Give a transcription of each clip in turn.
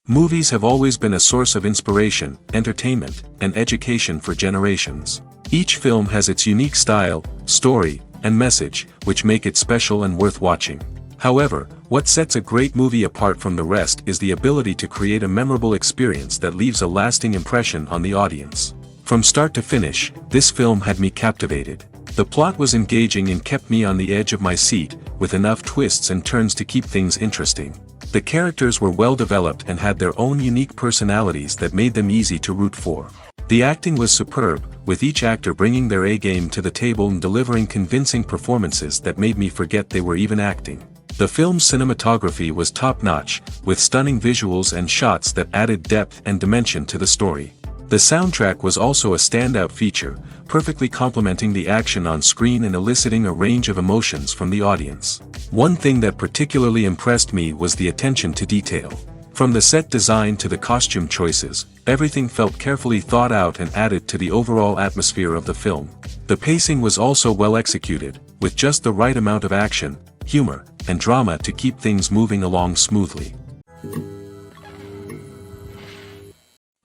Movies have always been a source of inspiration, entertainment, and education for generations. Each film has its unique style, story, and message, which make it special and worth watching. However, what sets a great movie apart from the rest is the ability to create a memorable experience that leaves a lasting impression on the audience. From start to finish, this film had me captivated. The plot was engaging and kept me on the edge of my seat, with enough twists and turns to keep things interesting. The characters were well developed and had their own unique personalities that made them easy to root for. The acting was superb, with each actor bringing their A-game to the table and delivering convincing performances that made me forget they were even acting. The film's cinematography was top-notch, with stunning visuals and shots that added depth and dimension to the story. The soundtrack was also a standout feature, perfectly complementing the action on screen and eliciting a range of emotions from the audience. One thing that particularly impressed me was the attention to detail. From the set design to the costume choices, everything felt carefully thought out and added to the overall atmosphere of the film. The pacing was also well executed, with just the right amount of action, humor, and drama to keep things moving along smoothly.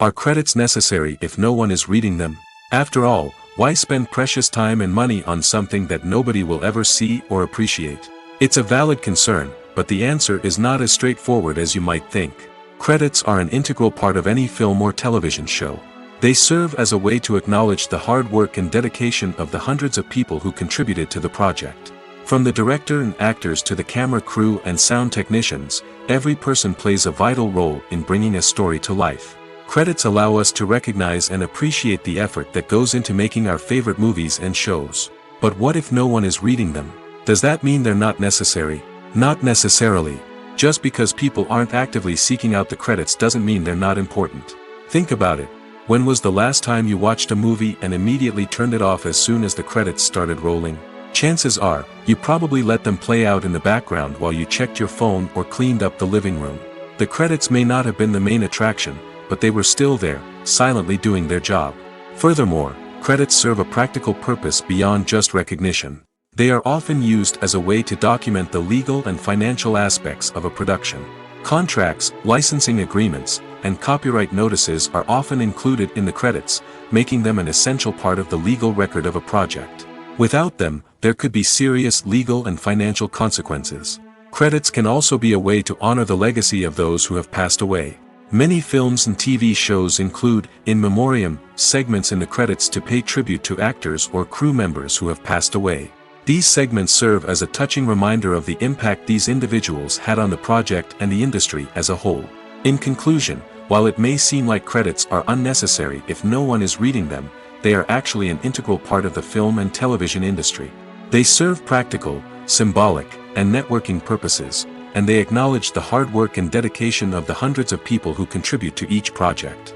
Are credits necessary if no one is reading them? After all, why spend precious time and money on something that nobody will ever see or appreciate? It's a valid concern, but the answer is not as straightforward as you might think. Credits are an integral part of any film or television show. They serve as a way to acknowledge the hard work and dedication of the hundreds of people who contributed to the project. From the director and actors to the camera crew and sound technicians, every person plays a vital role in bringing a story to life. Credits allow us to recognize and appreciate the effort that goes into making our favorite movies and shows. But what if no one is reading them? Does that mean they're not necessary? Not necessarily. Just because people aren't actively seeking out the credits doesn't mean they're not important. Think about it. When was the last time you watched a movie and immediately turned it off as soon as the credits started rolling? Chances are, you probably let them play out in the background while you checked your phone or cleaned up the living room. The credits may not have been the main attraction, but they were still there, silently doing their job. Furthermore, credits serve a practical purpose beyond just recognition. They are often used as a way to document the legal and financial aspects of a production. Contracts, licensing agreements, and copyright notices are often included in the credits, making them an essential part of the legal record of a project. Without them, there could be serious legal and financial consequences. Credits can also be a way to honor the legacy of those who have passed away. Many films and TV shows include, in memoriam, segments in the credits to pay tribute to actors or crew members who have passed away. These segments serve as a touching reminder of the impact these individuals had on the project and the industry as a whole. In conclusion, while it may seem like credits are unnecessary if no one is reading them, they are actually an integral part of the film and television industry. They serve practical, symbolic, and networking purposes, and they acknowledge the hard work and dedication of the hundreds of people who contribute to each project.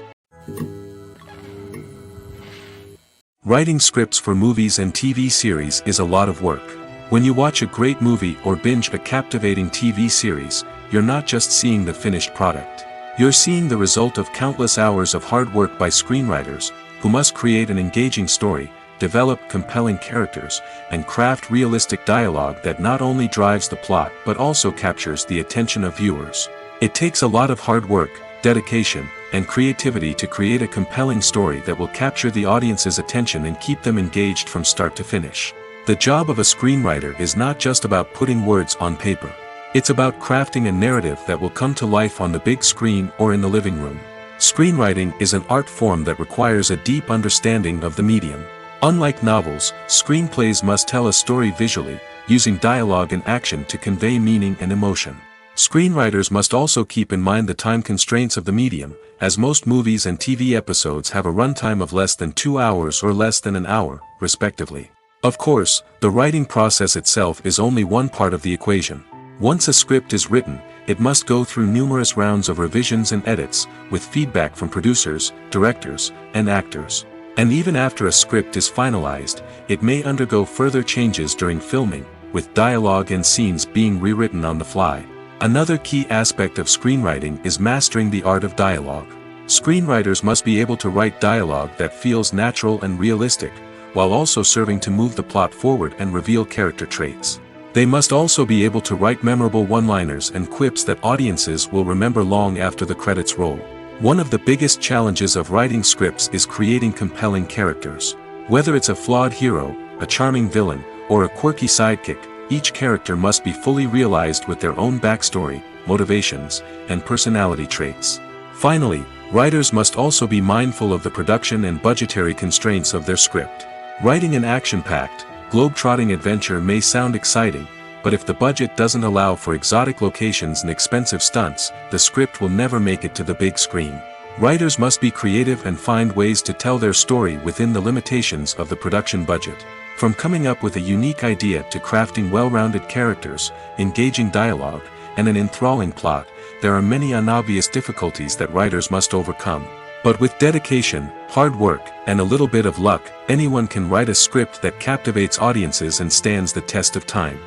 Writing scripts for movies and TV series is a lot of work. When you watch a great movie or binge a captivating TV series, you're not just seeing the finished product. You're seeing the result of countless hours of hard work by screenwriters, who must create an engaging story, develop compelling characters, and craft realistic dialogue that not only drives the plot but also captures the attention of viewers. It takes a lot of hard work, dedication, and creativity to create a compelling story that will capture the audience's attention and keep them engaged from start to finish. The job of a screenwriter is not just about putting words on paper. It's about crafting a narrative that will come to life on the big screen or in the living room. Screenwriting is an art form that requires a deep understanding of the medium. Unlike novels, screenplays must tell a story visually, using dialogue and action to convey meaning and emotion. Screenwriters must also keep in mind the time constraints of the medium, as most movies and TV episodes have a runtime of less than 2 hours or less than an hour, respectively. Of course, the writing process itself is only one part of the equation. Once a script is written, it must go through numerous rounds of revisions and edits, with feedback from producers, directors, and actors. And even after a script is finalized, it may undergo further changes during filming, with dialogue and scenes being rewritten on the fly. Another key aspect of screenwriting is mastering the art of dialogue. Screenwriters must be able to write dialogue that feels natural and realistic, while also serving to move the plot forward and reveal character traits. They must also be able to write memorable one-liners and quips that audiences will remember long after the credits roll. One of the biggest challenges of writing scripts is creating compelling characters. Whether it's a flawed hero, a charming villain, or a quirky sidekick, each character must be fully realized with their own backstory, motivations, and personality traits. Finally, writers must also be mindful of the production and budgetary constraints of their script. Writing an action-packed, globe-trotting adventure may sound exciting, but if the budget doesn't allow for exotic locations and expensive stunts, the script will never make it to the big screen. Writers must be creative and find ways to tell their story within the limitations of the production budget. From coming up with a unique idea to crafting well-rounded characters, engaging dialogue, and an enthralling plot, there are many unobvious difficulties that writers must overcome. But with dedication, hard work, and a little bit of luck, anyone can write a script that captivates audiences and stands the test of time.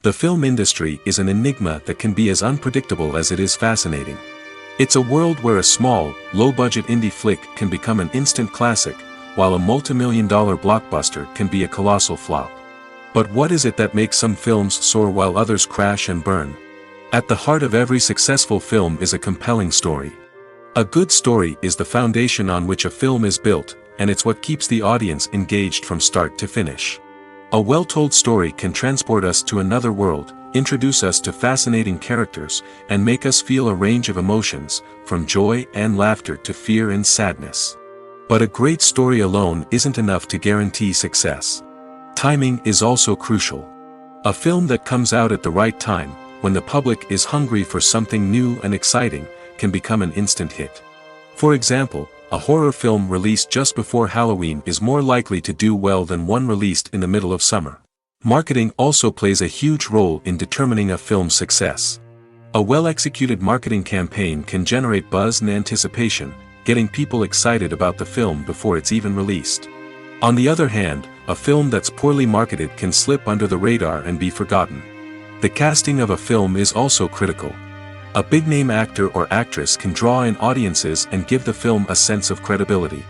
The film industry is an enigma that can be as unpredictable as it is fascinating. It's a world where a small, low-budget indie flick can become an instant classic, while a multi-million-dollar blockbuster can be a colossal flop. But what is it that makes some films soar while others crash and burn? At the heart of every successful film is a compelling story. A good story is the foundation on which a film is built, and it's what keeps the audience engaged from start to finish. A well-told story can transport us to another world, introduce us to fascinating characters, and make us feel a range of emotions, from joy and laughter to fear and sadness. But a great story alone isn't enough to guarantee success. Timing is also crucial. A film that comes out at the right time, when the public is hungry for something new and exciting, can become an instant hit. For example, a horror film released just before Halloween is more likely to do well than one released in the middle of summer. Marketing also plays a huge role in determining a film's success. A well-executed marketing campaign can generate buzz and anticipation, getting people excited about the film before it's even released. On the other hand, a film that's poorly marketed can slip under the radar and be forgotten. The casting of a film is also critical. A big-name actor or actress can draw in audiences and give the film a sense of credibility.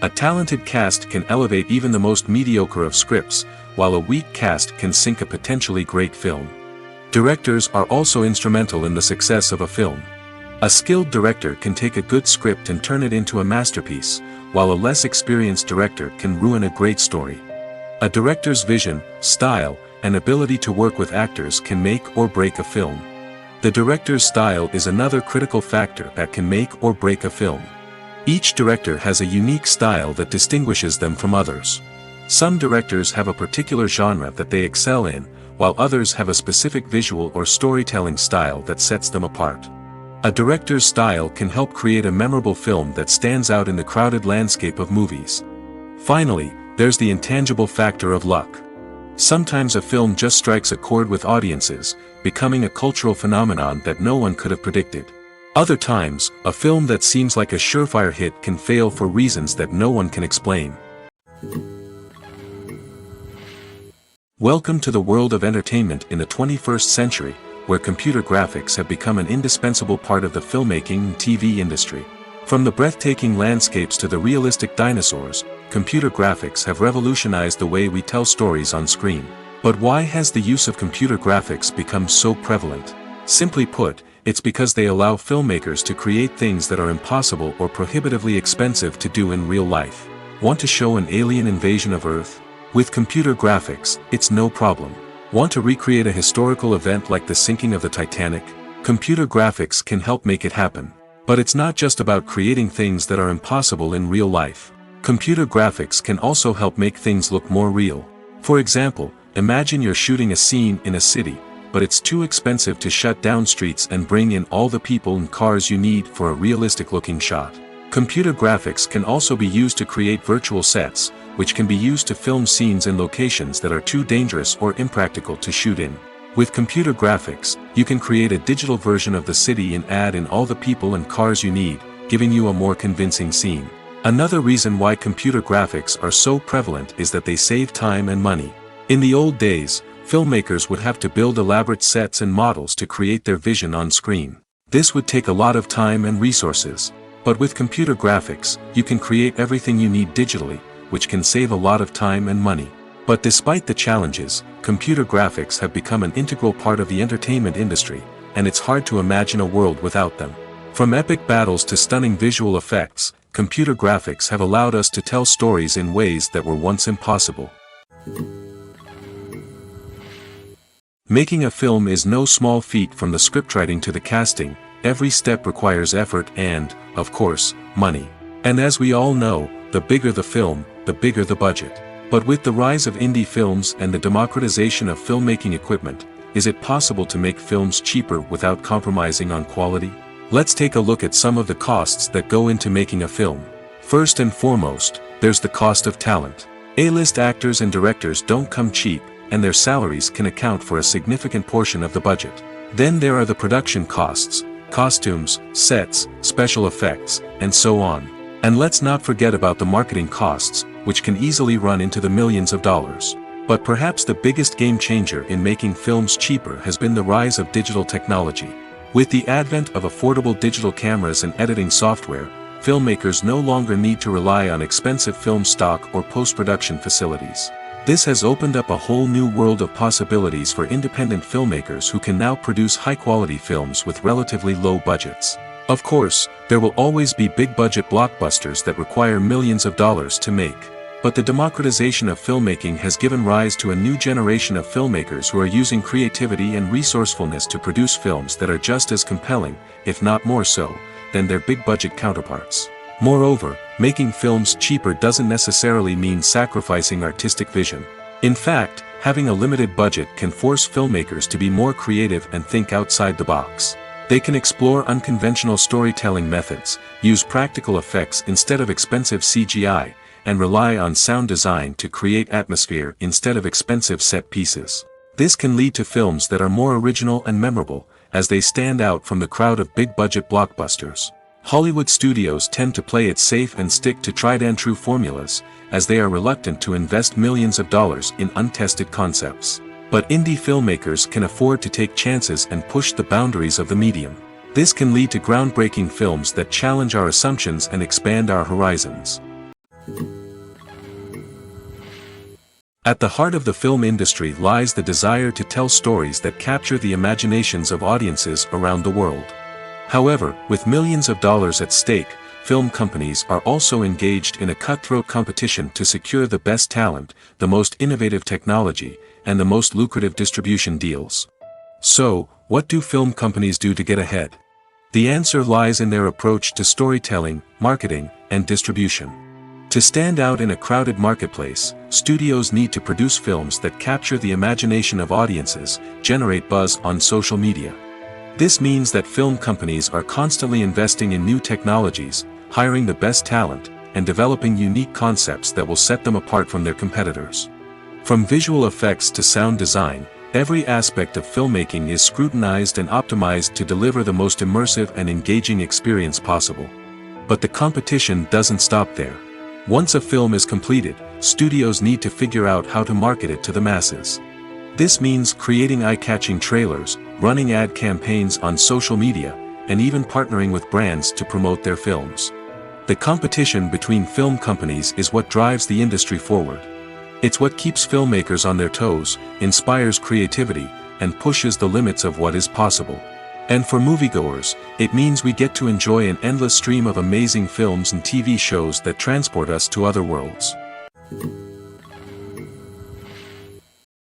A talented cast can elevate even the most mediocre of scripts, while a weak cast can sink a potentially great film. Directors are also instrumental in the success of a film. A skilled director can take a good script and turn it into a masterpiece, while a less experienced director can ruin a great story. A director's vision, style, and ability to work with actors can make or break a film. The director's style is another critical factor that can make or break a film. Each director has a unique style that distinguishes them from others. Some directors have a particular genre that they excel in, while others have a specific visual or storytelling style that sets them apart. A director's style can help create a memorable film that stands out in the crowded landscape of movies. Finally, there's the intangible factor of luck. Sometimes a film just strikes a chord with audiences, becoming a cultural phenomenon that no one could have predicted. Other times, a film that seems like a surefire hit can fail for reasons that no one can explain. Welcome to the world of entertainment in the 21st century, where computer graphics have become an indispensable part of the filmmaking and TV industry. From the breathtaking landscapes to the realistic dinosaurs, computer graphics have revolutionized the way we tell stories on screen. But why has the use of computer graphics become so prevalent? Simply put, it's because they allow filmmakers to create things that are impossible or prohibitively expensive to do in real life. Want to show an alien invasion of Earth? With computer graphics, it's no problem. Want to recreate a historical event like the sinking of the Titanic? Computer graphics can help make it happen. But it's not just about creating things that are impossible in real life. Computer graphics can also help make things look more real. For example, imagine you're shooting a scene in a city, but it's too expensive to shut down streets and bring in all the people and cars you need for a realistic-looking shot. Computer graphics can also be used to create virtual sets, which can be used to film scenes in locations that are too dangerous or impractical to shoot in. With computer graphics, you can create a digital version of the city and add in all the people and cars you need, giving you a more convincing scene. Another reason why computer graphics are so prevalent is that they save time and money. In the old days, filmmakers would have to build elaborate sets and models to create their vision on screen. This would take a lot of time and resources. But with computer graphics, you can create everything you need digitally, which can save a lot of time and money. But despite the challenges, computer graphics have become an integral part of the entertainment industry, and it's hard to imagine a world without them. From epic battles to stunning visual effects, computer graphics have allowed us to tell stories in ways that were once impossible. Making a film is no small feat. From the scriptwriting to the casting, every step requires effort and, of course, money. And as we all know, the bigger the film, the bigger the budget. But with the rise of indie films and the democratization of filmmaking equipment, is it possible to make films cheaper without compromising on quality? Let's take a look at some of the costs that go into making a film. First and foremost, there's the cost of talent. A-list actors and directors don't come cheap, and their salaries can account for a significant portion of the budget. Then there are the production costs, costumes, sets, special effects, and so on. And let's not forget about the marketing costs, which can easily run into the millions of dollars. But perhaps the biggest game changer in making films cheaper has been the rise of digital technology. With the advent of affordable digital cameras and editing software, filmmakers no longer need to rely on expensive film stock or post-production facilities. This has opened up a whole new world of possibilities for independent filmmakers who can now produce high-quality films with relatively low budgets. Of course, there will always be big-budget blockbusters that require millions of dollars to make. But the democratization of filmmaking has given rise to a new generation of filmmakers who are using creativity and resourcefulness to produce films that are just as compelling, if not more so, than their big-budget counterparts. Moreover, making films cheaper doesn't necessarily mean sacrificing artistic vision. In fact, having a limited budget can force filmmakers to be more creative and think outside the box. They can explore unconventional storytelling methods, use practical effects instead of expensive CGI, and rely on sound design to create atmosphere instead of expensive set pieces. This can lead to films that are more original and memorable, as they stand out from the crowd of big-budget blockbusters. Hollywood studios tend to play it safe and stick to tried-and-true formulas, as they are reluctant to invest millions of dollars in untested concepts. But indie filmmakers can afford to take chances and push the boundaries of the medium. This can lead to groundbreaking films that challenge our assumptions and expand our horizons. At the heart of the film industry lies the desire to tell stories that capture the imaginations of audiences around the world. However, with millions of dollars at stake, film companies are also engaged in a cutthroat competition to secure the best talent, the most innovative technology, and the most lucrative distribution deals. So, what do film companies do to get ahead? The answer lies in their approach to storytelling, marketing, and distribution. To stand out in a crowded marketplace, studios need to produce films that capture the imagination of audiences, generate buzz on social media. This means that film companies are constantly investing in new technologies, hiring the best talent, and developing unique concepts that will set them apart from their competitors. From visual effects to sound design, every aspect of filmmaking is scrutinized and optimized to deliver the most immersive and engaging experience possible. But the competition doesn't stop there. Once a film is completed, studios need to figure out how to market it to the masses. This means creating eye-catching trailers, running ad campaigns on social media, and even partnering with brands to promote their films. The competition between film companies is what drives the industry forward. It's what keeps filmmakers on their toes, inspires creativity, and pushes the limits of what is possible. And for moviegoers, it means we get to enjoy an endless stream of amazing films and TV shows that transport us to other worlds.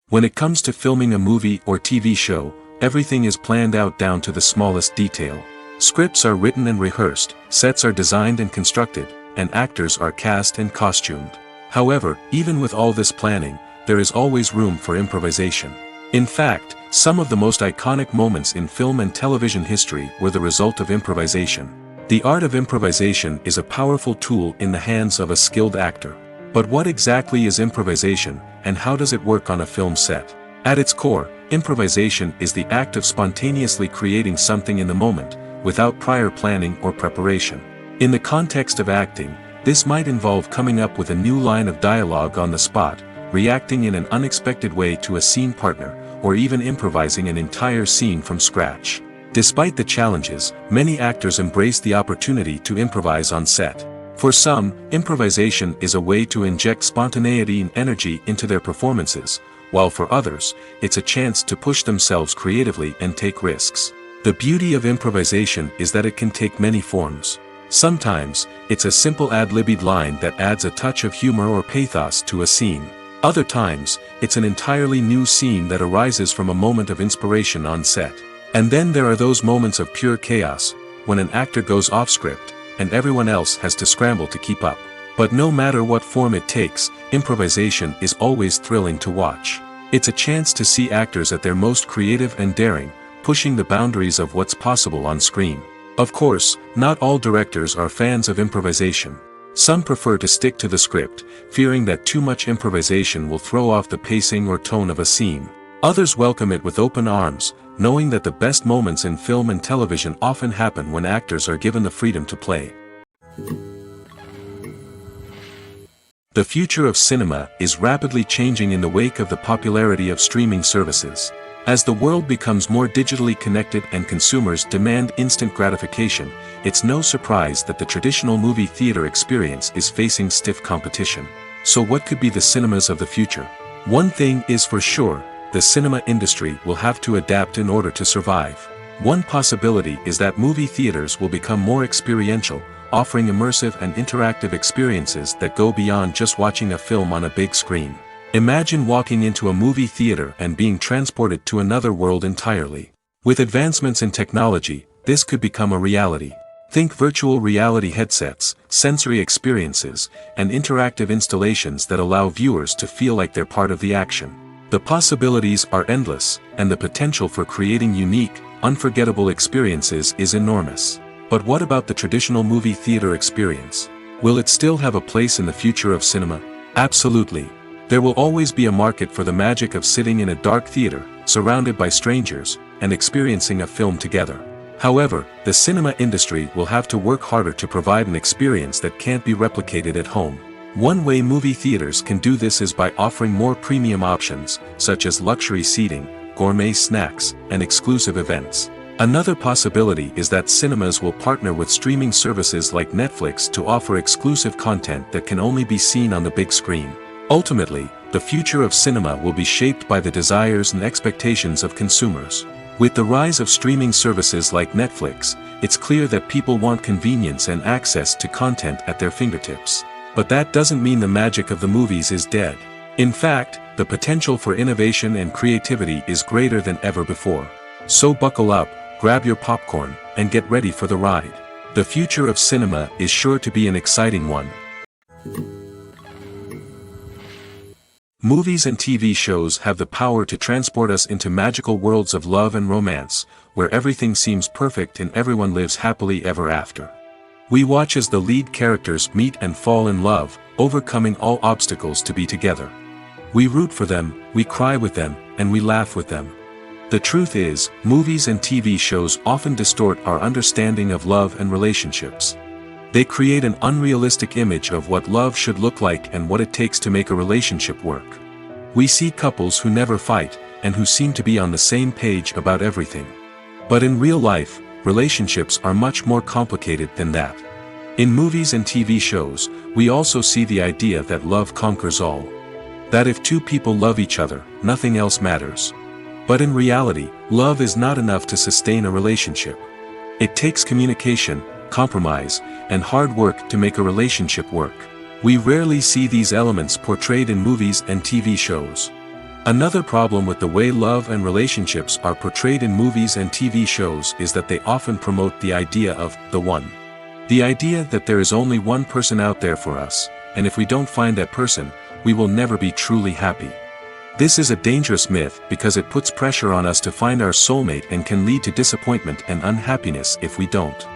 When it comes to filming a movie or TV show, everything is planned out down to the smallest detail. Scripts are written and rehearsed, sets are designed and constructed, and actors are cast and costumed. However, even with all this planning, there is always room for improvisation. In fact, some of the most iconic moments in film and television history were the result of improvisation. The art of improvisation is a powerful tool in the hands of a skilled actor. But what exactly is improvisation, and how does it work on a film set? At its core, improvisation is the act of spontaneously creating something in the moment, without prior planning or preparation. In the context of acting, this might involve coming up with a new line of dialogue on the spot, reacting in an unexpected way to a scene partner, or even improvising an entire scene from scratch. Despite the challenges, many actors embrace the opportunity to improvise on set. For some, improvisation is a way to inject spontaneity and energy into their performances, while for others, it's a chance to push themselves creatively and take risks. The beauty of improvisation is that it can take many forms. Sometimes, it's a simple ad-libbed line that adds a touch of humor or pathos to a scene. Other times, it's an entirely new scene that arises from a moment of inspiration on set. And then there are those moments of pure chaos, when an actor goes off script, and everyone else has to scramble to keep up. But no matter what form it takes, improvisation is always thrilling to watch. It's a chance to see actors at their most creative and daring, pushing the boundaries of what's possible on screen. Of course, not all directors are fans of improvisation. Some prefer to stick to the script, fearing that too much improvisation will throw off the pacing or tone of a scene. Others welcome it with open arms, knowing that the best moments in film and television often happen when actors are given the freedom to play. The future of cinema is rapidly changing in the wake of the popularity of streaming services. As the world becomes more digitally connected and consumers demand instant gratification, it's no surprise that the traditional movie theater experience is facing stiff competition. So what could be the cinemas of the future? One thing is for sure, the cinema industry will have to adapt in order to survive. One possibility is that movie theaters will become more experiential, offering immersive and interactive experiences that go beyond just watching a film on a big screen. Imagine walking into a movie theater and being transported to another world entirely. With advancements in technology, this could become a reality. Think virtual reality headsets, sensory experiences, and interactive installations that allow viewers to feel like they're part of the action. The possibilities are endless, and the potential for creating unique, unforgettable experiences is enormous. But what about the traditional movie theater experience? Will it still have a place in the future of cinema? Absolutely. There will always be a market for the magic of sitting in a dark theater, surrounded by strangers, and experiencing a film together. However, the cinema industry will have to work harder to provide an experience that can't be replicated at home. One way movie theaters can do this is by offering more premium options, such as luxury seating, gourmet snacks, and exclusive events. Another possibility is that cinemas will partner with streaming services like Netflix to offer exclusive content that can only be seen on the big screen. Ultimately, the future of cinema will be shaped by the desires and expectations of consumers. With the rise of streaming services like Netflix, it's clear that people want convenience and access to content at their fingertips. But that doesn't mean the magic of the movies is dead. In fact, the potential for innovation and creativity is greater than ever before. So buckle up, grab your popcorn, and get ready for the ride. The future of cinema is sure to be an exciting one. Movies and TV shows have the power to transport us into magical worlds of love and romance, where everything seems perfect and everyone lives happily ever after. We watch as the lead characters meet and fall in love, overcoming all obstacles to be together. We root for them, we cry with them, and we laugh with them. The truth is, movies and TV shows often distort our understanding of love and relationships. They create an unrealistic image of what love should look like and what it takes to make a relationship work. We see couples who never fight, and who seem to be on the same page about everything. But in real life, relationships are much more complicated than that. In movies and TV shows, we also see the idea that love conquers all. That if two people love each other, nothing else matters. But in reality, love is not enough to sustain a relationship. It takes communication, compromise, and hard work to make a relationship work. We rarely see these elements portrayed in movies and TV shows. Another problem with the way love and relationships are portrayed in movies and TV shows is that they often promote the idea of the one. The idea that there is only one person out there for us, and if we don't find that person, we will never be truly happy. This is a dangerous myth because it puts pressure on us to find our soulmate and can lead to disappointment and unhappiness if we don't.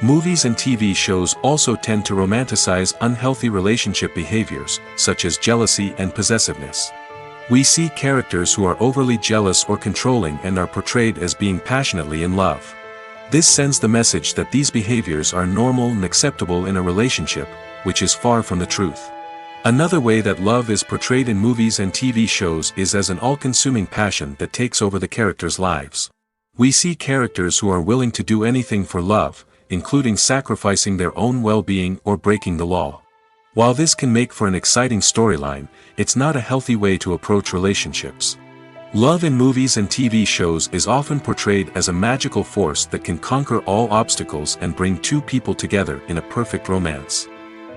Movies and TV shows also tend to romanticize unhealthy relationship behaviors, such as jealousy and possessiveness. We see characters who are overly jealous or controlling and are portrayed as being passionately in love. This sends the message that these behaviors are normal and acceptable in a relationship, which is far from the truth. Another way that love is portrayed in movies and TV shows is as an all-consuming passion that takes over the characters' lives. We see characters who are willing to do anything for love, including sacrificing their own well-being or breaking the law. While this can make for an exciting storyline, it's not a healthy way to approach relationships. Love in movies and TV shows is often portrayed as a magical force that can conquer all obstacles and bring two people together in a perfect romance.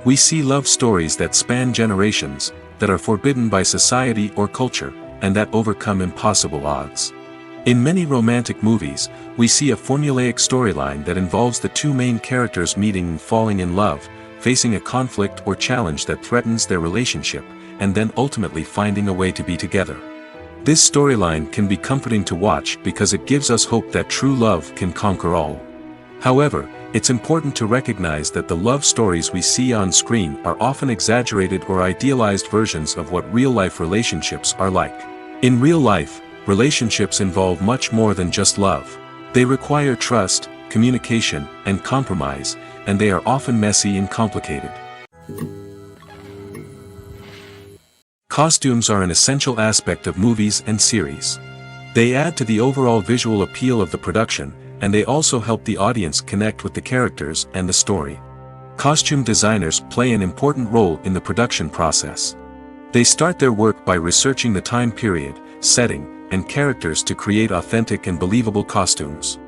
We see love stories that span generations, that are forbidden by society or culture, and that overcome impossible odds. In many romantic movies, we see a formulaic storyline that involves the two main characters meeting and falling in love, facing a conflict or challenge that threatens their relationship, and then ultimately finding a way to be together. This storyline can be comforting to watch because it gives us hope that true love can conquer all. However, it's important to recognize that the love stories we see on screen are often exaggerated or idealized versions of what real-life relationships are like. In real life, relationships involve much more than just love. They require trust, communication, and compromise, and they are often messy and complicated. Costumes are an essential aspect of movies and series. They add to the overall visual appeal of the production, and they also help the audience connect with the characters and the story. Costume designers play an important role in the production process. They start their work by researching the time period, setting, and characters to create authentic and believable costumes.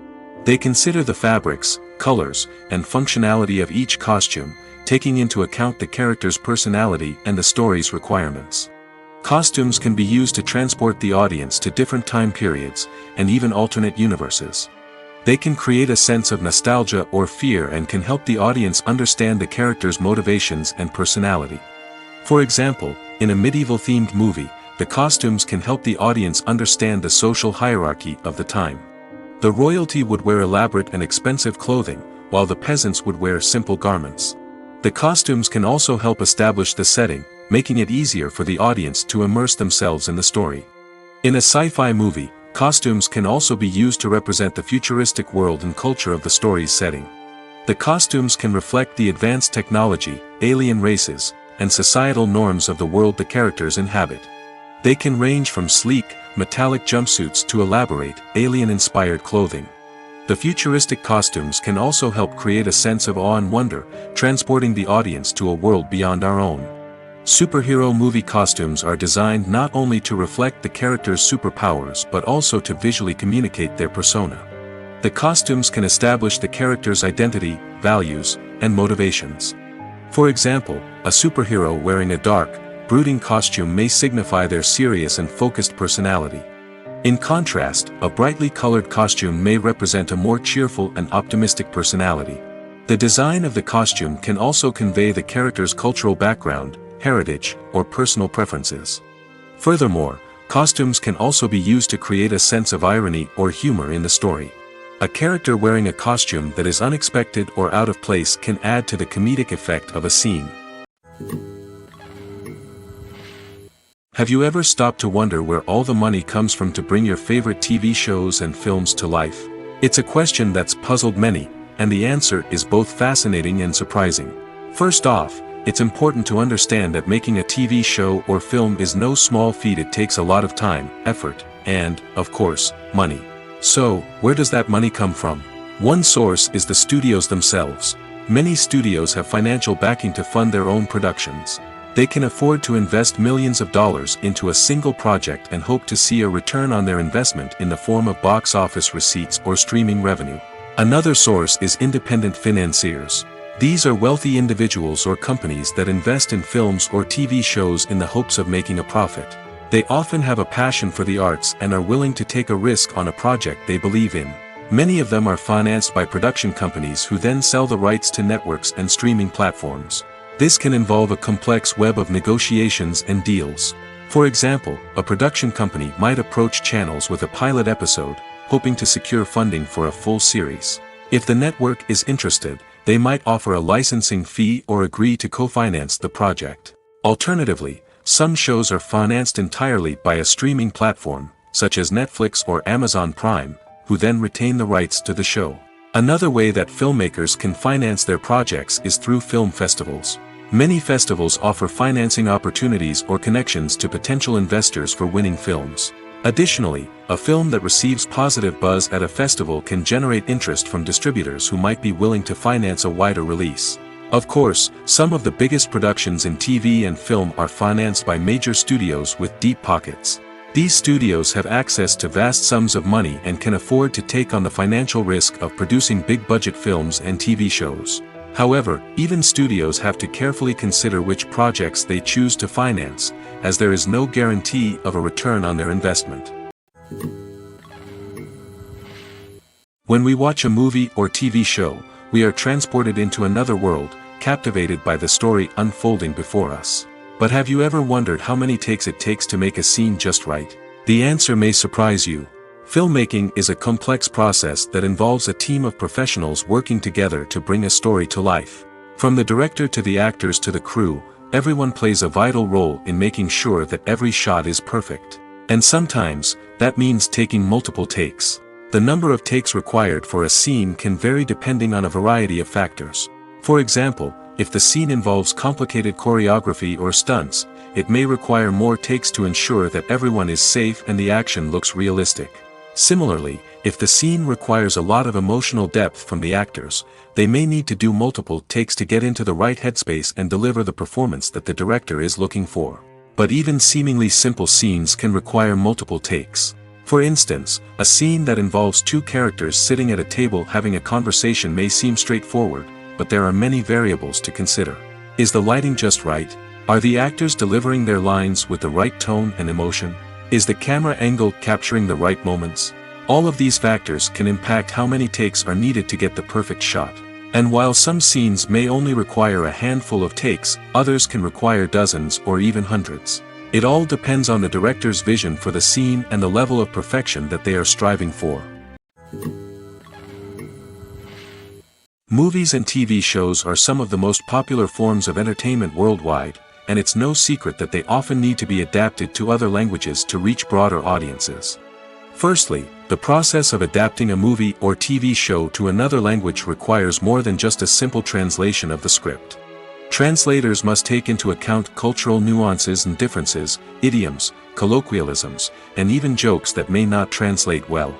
They consider the fabrics, colors, and functionality of each costume, taking into account the character's personality and the story's requirements. Costumes can be used to transport the audience to different time periods, and even alternate universes. They can create a sense of nostalgia or fear and can help the audience understand the character's motivations and personality. For example, in a medieval-themed movie, the costumes can help the audience understand the social hierarchy of the time. The royalty would wear elaborate and expensive clothing, while the peasants would wear simple garments. The costumes can also help establish the setting, making it easier for the audience to immerse themselves in the story. In a sci-fi movie, costumes can also be used to represent the futuristic world and culture of the story's setting. The costumes can reflect the advanced technology, alien races, and societal norms of the world the characters inhabit. They can range from sleek, metallic jumpsuits to elaborate, alien-inspired clothing. The futuristic costumes can also help create a sense of awe and wonder, transporting the audience to a world beyond our own. Superhero movie costumes are designed not only to reflect the character's superpowers but also to visually communicate their persona. The costumes can establish the character's identity, values, and motivations. For example, a superhero wearing a dark, brooding costume may signify their serious and focused personality. In contrast, a brightly colored costume may represent a more cheerful and optimistic personality. The design of the costume can also convey the character's cultural background, heritage, or personal preferences. Furthermore, costumes can also be used to create a sense of irony or humor in the story. A character wearing a costume that is unexpected or out of place can add to the comedic effect of a scene. Have you ever stopped to wonder where all the money comes from to bring your favorite TV shows and films to life? It's a question that's puzzled many, and the answer is both fascinating and surprising. First off, it's important to understand that making a TV show or film is no small feat. It takes a lot of time, effort, and, of course, money. So, where does that money come from? One source is the studios themselves. Many studios have financial backing to fund their own productions. They can afford to invest millions of dollars into a single project and hope to see a return on their investment in the form of box office receipts or streaming revenue. Another source is independent financiers. These are wealthy individuals or companies that invest in films or TV shows in the hopes of making a profit. They often have a passion for the arts and are willing to take a risk on a project they believe in. Many of them are financed by production companies who then sell the rights to networks and streaming platforms. This can involve a complex web of negotiations and deals. For example, a production company might approach channels with a pilot episode, hoping to secure funding for a full series. If the network is interested, they might offer a licensing fee or agree to co-finance the project. Alternatively, some shows are financed entirely by a streaming platform, such as Netflix or Amazon Prime, who then retain the rights to the show. Another way that filmmakers can finance their projects is through film festivals. Many festivals offer financing opportunities or connections to potential investors for winning films. Additionally, a film that receives positive buzz at a festival can generate interest from distributors who might be willing to finance a wider release. Of course, some of the biggest productions in TV and film are financed by major studios with deep pockets. These studios have access to vast sums of money and can afford to take on the financial risk of producing big-budget films and TV shows. However, even studios have to carefully consider which projects they choose to finance, as there is no guarantee of a return on their investment. When we watch a movie or TV show, we are transported into another world, captivated by the story unfolding before us. But have you ever wondered how many takes it takes to make a scene just right? The answer may surprise you. Filmmaking is a complex process that involves a team of professionals working together to bring a story to life. From the director to the actors to the crew, everyone plays a vital role in making sure that every shot is perfect. And sometimes, that means taking multiple takes. The number of takes required for a scene can vary depending on a variety of factors. For example, if the scene involves complicated choreography or stunts, it may require more takes to ensure that everyone is safe and the action looks realistic. Similarly, if the scene requires a lot of emotional depth from the actors, they may need to do multiple takes to get into the right headspace and deliver the performance that the director is looking for. But even seemingly simple scenes can require multiple takes. For instance, a scene that involves two characters sitting at a table having a conversation may seem straightforward, but there are many variables to consider. Is the lighting just right? Are the actors delivering their lines with the right tone and emotion? Is the camera angle capturing the right moments? All of these factors can impact how many takes are needed to get the perfect shot. And while some scenes may only require a handful of takes, others can require dozens or even hundreds. It all depends on the director's vision for the scene and the level of perfection that they are striving for. Movies and TV shows are some of the most popular forms of entertainment worldwide, and it's no secret that they often need to be adapted to other languages to reach broader audiences. Firstly, the process of adapting a movie or TV show to another language requires more than just a simple translation of the script. Translators must take into account cultural nuances and differences, idioms, colloquialisms, and even jokes that may not translate well.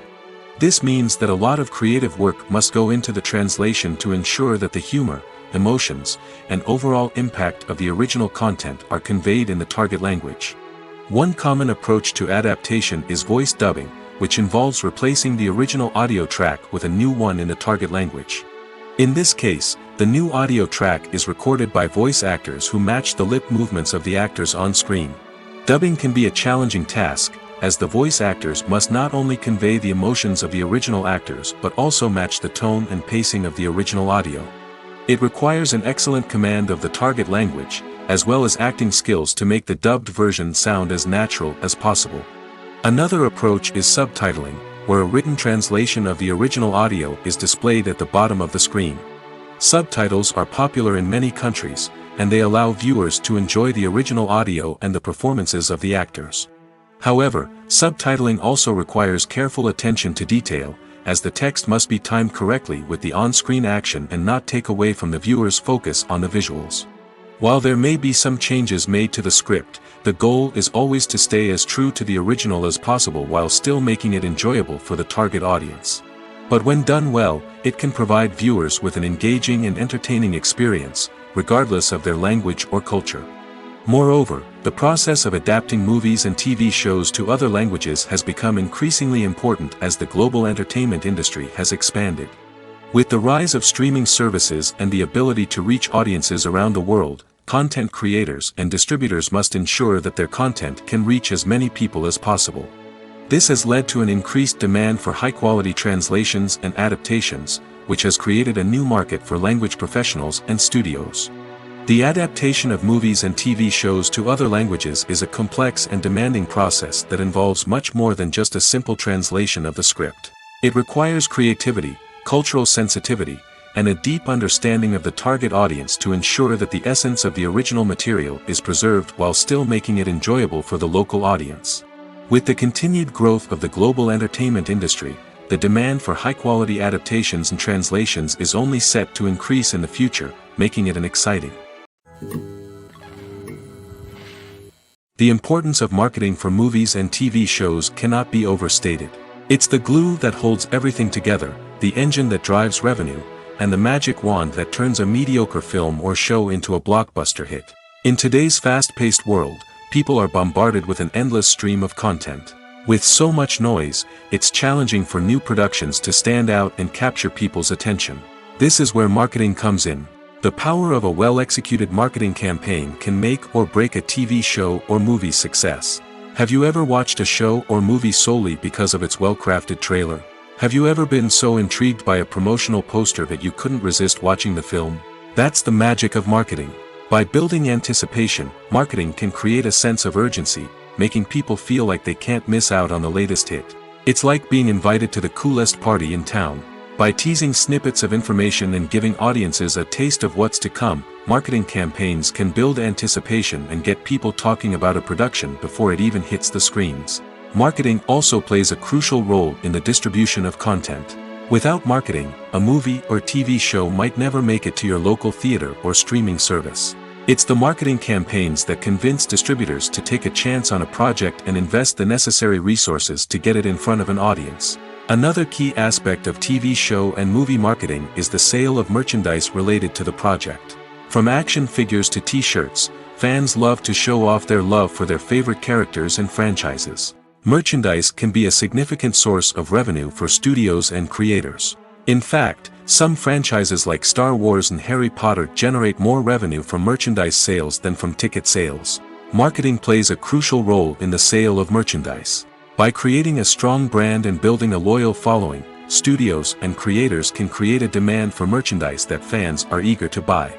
This means that a lot of creative work must go into the translation to ensure that the humor, emotions, and overall impact of the original content are conveyed in the target language. One common approach to adaptation is voice dubbing, which involves replacing the original audio track with a new one in the target language. In this case, the new audio track is recorded by voice actors who match the lip movements of the actors on screen. Dubbing can be a challenging task, as the voice actors must not only convey the emotions of the original actors but also match the tone and pacing of the original audio. It requires an excellent command of the target language, as well as acting skills to make the dubbed version sound as natural as possible. Another approach is subtitling, where a written translation of the original audio is displayed at the bottom of the screen. Subtitles are popular in many countries, and they allow viewers to enjoy the original audio and the performances of the actors. However, subtitling also requires careful attention to detail, as the text must be timed correctly with the on-screen action and not take away from the viewer's focus on the visuals. While there may be some changes made to the script, the goal is always to stay as true to the original as possible while still making it enjoyable for the target audience. But when done well, it can provide viewers with an engaging and entertaining experience, regardless of their language or culture. Moreover, the process of adapting movies and TV shows to other languages has become increasingly important as the global entertainment industry has expanded. With the rise of streaming services and the ability to reach audiences around the world, content creators and distributors must ensure that their content can reach as many people as possible. This has led to an increased demand for high-quality translations and adaptations, which has created a new market for language professionals and studios. The adaptation of movies and TV shows to other languages is a complex and demanding process that involves much more than just a simple translation of the script. It requires creativity, cultural sensitivity, and a deep understanding of the target audience to ensure that the essence of the original material is preserved while still making it enjoyable for the local audience. With the continued growth of the global entertainment industry, the demand for high-quality adaptations and translations is only set to increase in the future, making it an exciting The importance of marketing for movies and TV shows cannot be overstated. It's the glue that holds everything together, the engine that drives revenue, and the magic wand that turns a mediocre film or show into a blockbuster hit. In today's fast-paced world, people are bombarded with an endless stream of content. With so much noise, it's challenging for new productions to stand out and capture people's attention. This is where marketing comes in. The power of a well-executed marketing campaign can make or break a TV show or movie's success. Have you ever watched a show or movie solely because of its well-crafted trailer? Have you ever been so intrigued by a promotional poster that you couldn't resist watching the film? That's the magic of marketing. By building anticipation, marketing can create a sense of urgency, making people feel like they can't miss out on the latest hit. It's like being invited to the coolest party in town. By teasing snippets of information and giving audiences a taste of what's to come, marketing campaigns can build anticipation and get people talking about a production before it even hits the screens. Marketing also plays a crucial role in the distribution of content. Without marketing, a movie or TV show might never make it to your local theater or streaming service. It's the marketing campaigns that convince distributors to take a chance on a project and invest the necessary resources to get it in front of an audience. Another key aspect of TV show and movie marketing is the sale of merchandise related to the project. From action figures to t-shirts, fans love to show off their love for their favorite characters and franchises. Merchandise can be a significant source of revenue for studios and creators. In fact, some franchises like Star Wars and Harry Potter generate more revenue from merchandise sales than from ticket sales. Marketing plays a crucial role in the sale of merchandise. By creating a strong brand and building a loyal following, studios and creators can create a demand for merchandise that fans are eager to buy.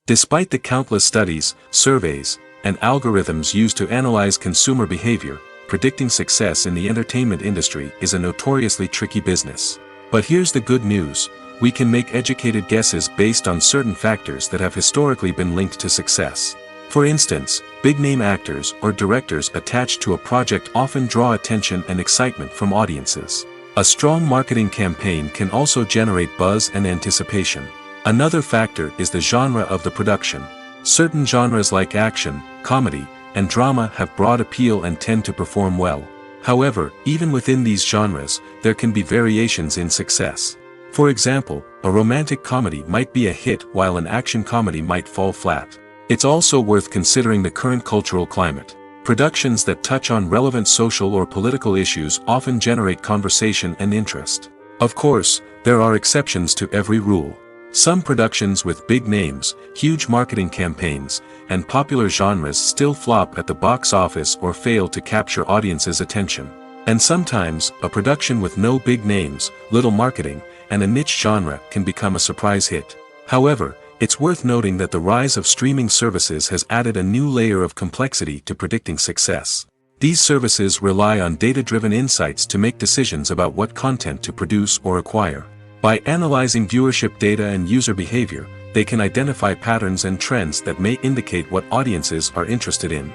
Despite the countless studies, surveys, and algorithms used to analyze consumer behavior, predicting success in the entertainment industry is a notoriously tricky business. But here's the good news: we can make educated guesses based on certain factors that have historically been linked to success. For instance, big-name actors or directors attached to a project often draw attention and excitement from audiences. A strong marketing campaign can also generate buzz and anticipation. Another factor is the genre of the production. Certain genres like action, comedy, and drama have broad appeal and tend to perform well. However, even within these genres, there can be variations in success. For example, a romantic comedy might be a hit while an action comedy might fall flat. It's also worth considering the current cultural climate. Productions that touch on relevant social or political issues often generate conversation and interest. Of course, there are exceptions to every rule. Some productions with big names, huge marketing campaigns, and popular genres still flop at the box office or fail to capture audiences' attention. And sometimes, a production with no big names, little marketing, and a niche genre can become a surprise hit. However, it's worth noting that the rise of streaming services has added a new layer of complexity to predicting success. These services rely on data-driven insights to make decisions about what content to produce or acquire. By analyzing viewership data and user behavior, they can identify patterns and trends that may indicate what audiences are interested in.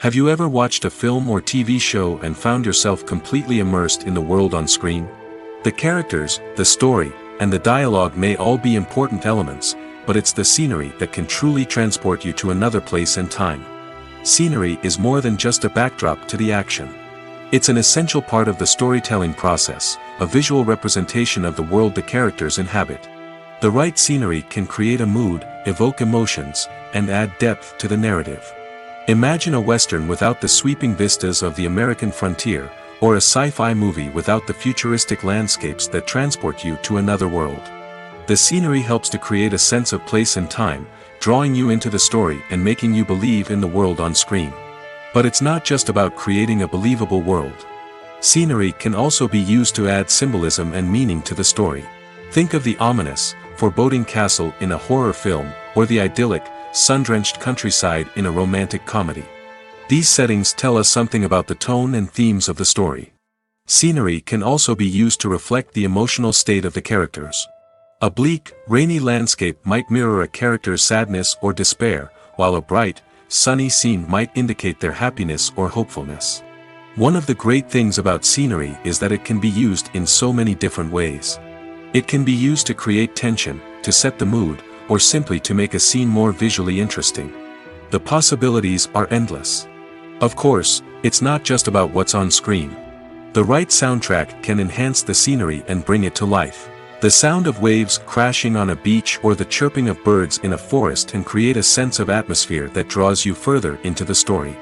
Have you ever watched a film or TV show and found yourself completely immersed in the world on screen? The characters, the story, and the dialogue may all be important elements, but it's the scenery that can truly transport you to another place and time. Scenery is more than just a backdrop to the action. It's an essential part of the storytelling process, a visual representation of the world the characters inhabit. The right scenery can create a mood, evoke emotions, and add depth to the narrative. Imagine a Western without the sweeping vistas of the American frontier, or a sci-fi movie without the futuristic landscapes that transport you to another world. The scenery helps to create a sense of place and time, drawing you into the story and making you believe in the world on screen. But it's not just about creating a believable world. Scenery can also be used to add symbolism and meaning to the story. Think of the ominous, foreboding castle in a horror film, or the idyllic, sun-drenched countryside in a romantic comedy. These settings tell us something about the tone and themes of the story. Scenery can also be used to reflect the emotional state of the characters. A bleak, rainy landscape might mirror a character's sadness or despair, while a bright, sunny scene might indicate their happiness or hopefulness. One of the great things about scenery is that it can be used in so many different ways. It can be used to create tension, to set the mood, or simply to make a scene more visually interesting. The possibilities are endless. Of course, it's not just about what's on screen. The right soundtrack can enhance the scenery and bring it to life. The sound of waves crashing on a beach or the chirping of birds in a forest can create a sense of atmosphere that draws you further into the story.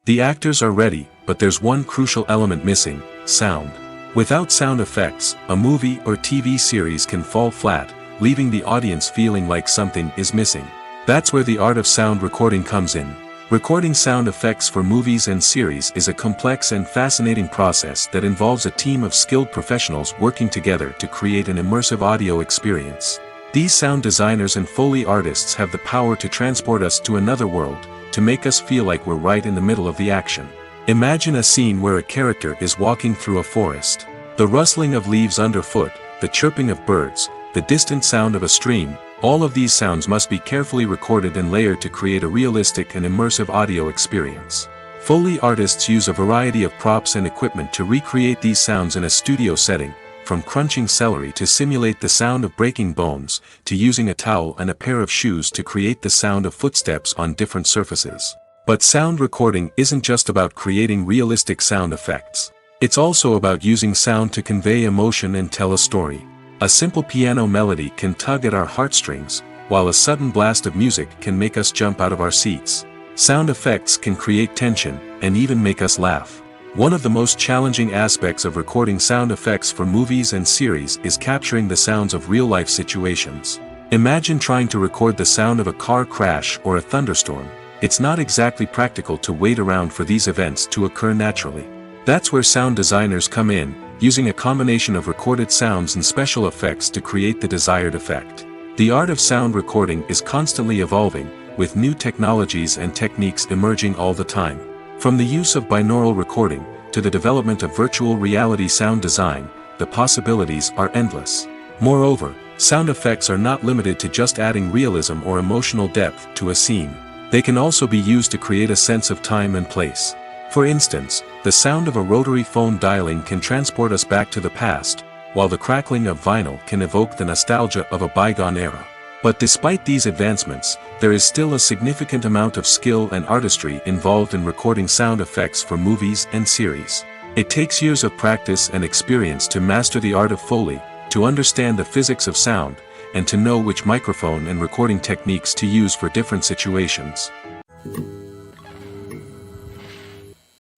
The actors are ready, but there's one crucial element missing: sound. Without sound effects, a movie or TV series can fall flat, leaving the audience feeling like something is missing. That's where the art of sound recording comes in. Recording sound effects for movies and series is a complex and fascinating process that involves a team of skilled professionals working together to create an immersive audio experience. These sound designers and Foley artists have the power to transport us to another world, to make us feel like we're right in the middle of the action. Imagine a scene where a character is walking through a forest. The rustling of leaves underfoot, the chirping of birds, the distant sound of a stream, all of these sounds must be carefully recorded and layered to create a realistic and immersive audio experience. Foley artists use a variety of props and equipment to recreate these sounds in a studio setting, from crunching celery to simulate the sound of breaking bones, to using a towel and a pair of shoes to create the sound of footsteps on different surfaces. But sound recording isn't just about creating realistic sound effects. It's also about using sound to convey emotion and tell a story. A simple piano melody can tug at our heartstrings, while a sudden blast of music can make us jump out of our seats. Sound effects can create tension, and even make us laugh. One of the most challenging aspects of recording sound effects for movies and series is capturing the sounds of real-life situations. Imagine trying to record the sound of a car crash or a thunderstorm. It's not exactly practical to wait around for these events to occur naturally. That's where sound designers come in, using a combination of recorded sounds and special effects to create the desired effect. The art of sound recording is constantly evolving, with new technologies and techniques emerging all the time. From the use of binaural recording, to the development of virtual reality sound design, the possibilities are endless. Moreover, sound effects are not limited to just adding realism or emotional depth to a scene. They can also be used to create a sense of time and place. For instance, the sound of a rotary phone dialing can transport us back to the past, while the crackling of vinyl can evoke the nostalgia of a bygone era. But despite these advancements, there is still a significant amount of skill and artistry involved in recording sound effects for movies and series. It takes years of practice and experience to master the art of Foley, to understand the physics of sound, and to know which microphone and recording techniques to use for different situations.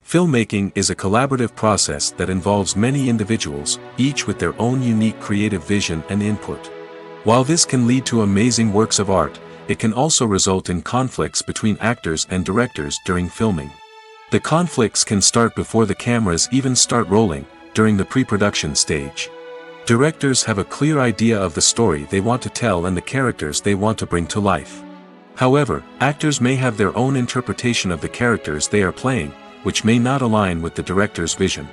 Filmmaking is a collaborative process that involves many individuals, each with their own unique creative vision and input. While this can lead to amazing works of art, it can also result in conflicts between actors and directors during filming. The conflicts can start before the cameras even start rolling, during the pre-production stage. Directors have a clear idea of the story they want to tell and the characters they want to bring to life. However, actors may have their own interpretation of the characters they are playing, which may not align with the director's vision.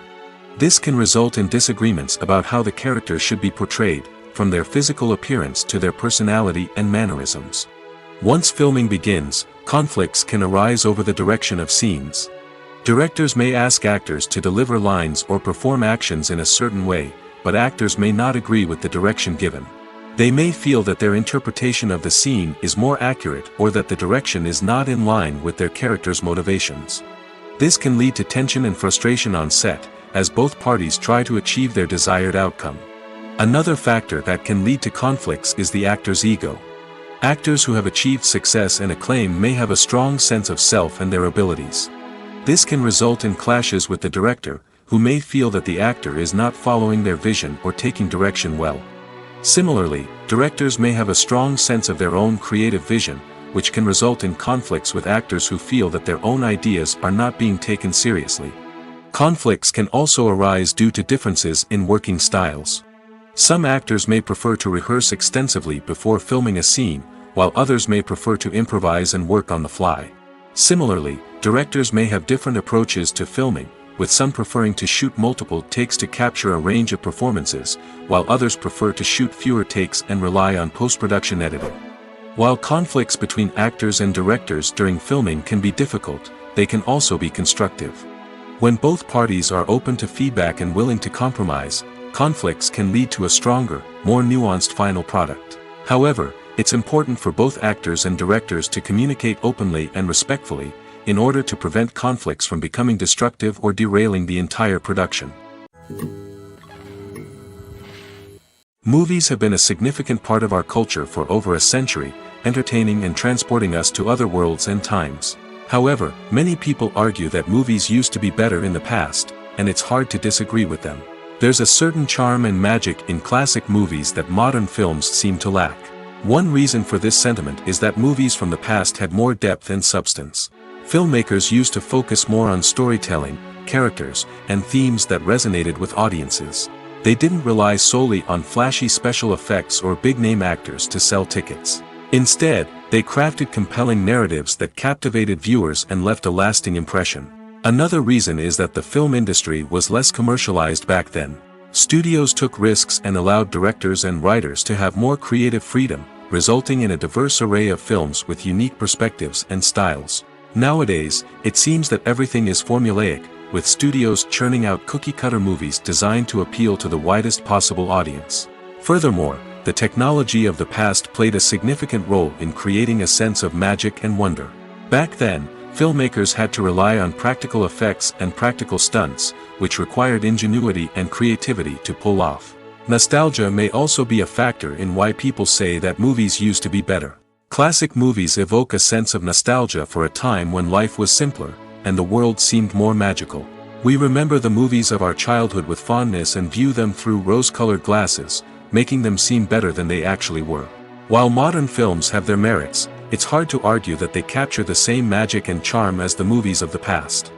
This can result in disagreements about how the characters should be portrayed, from their physical appearance to their personality and mannerisms. Once filming begins, conflicts can arise over the direction of scenes. Directors may ask actors to deliver lines or perform actions in a certain way, but actors may not agree with the direction given. They may feel that their interpretation of the scene is more accurate or that the direction is not in line with their character's motivations. This can lead to tension and frustration on set, as both parties try to achieve their desired outcome. Another factor that can lead to conflicts is the actor's ego. Actors who have achieved success and acclaim may have a strong sense of self and their abilities. This can result in clashes with the director, who may feel that the actor is not following their vision or taking direction well. Similarly, directors may have a strong sense of their own creative vision, which can result in conflicts with actors who feel that their own ideas are not being taken seriously. Conflicts can also arise due to differences in working styles. Some actors may prefer to rehearse extensively before filming a scene, while others may prefer to improvise and work on the fly. Similarly, directors may have different approaches to filming, with some preferring to shoot multiple takes to capture a range of performances, while others prefer to shoot fewer takes and rely on post-production editing. While conflicts between actors and directors during filming can be difficult, they can also be constructive. When both parties are open to feedback and willing to compromise, conflicts can lead to a stronger, more nuanced final product. However, it's important for both actors and directors to communicate openly and respectfully, in order to prevent conflicts from becoming destructive or derailing the entire production. Movies have been a significant part of our culture for over a century, entertaining and transporting us to other worlds and times. However, many people argue that movies used to be better in the past, and it's hard to disagree with them. There's a certain charm and magic in classic movies that modern films seem to lack. One reason for this sentiment is that movies from the past had more depth and substance. Filmmakers used to focus more on storytelling, characters, and themes that resonated with audiences. They didn't rely solely on flashy special effects or big-name actors to sell tickets. Instead, they crafted compelling narratives that captivated viewers and left a lasting impression. Another reason is that the film industry was less commercialized back then. Studios took risks and allowed directors and writers to have more creative freedom, resulting in a diverse array of films with unique perspectives and styles. Nowadays, it seems that everything is formulaic, with studios churning out cookie-cutter movies designed to appeal to the widest possible audience. Furthermore, the technology of the past played a significant role in creating a sense of magic and wonder. Back then, filmmakers had to rely on practical effects and practical stunts, which required ingenuity and creativity to pull off. Nostalgia may also be a factor in why people say that movies used to be better. Classic movies evoke a sense of nostalgia for a time when life was simpler, and the world seemed more magical. We remember the movies of our childhood with fondness and view them through rose-colored glasses, making them seem better than they actually were. While modern films have their merits, it's hard to argue that they capture the same magic and charm as the movies of the past.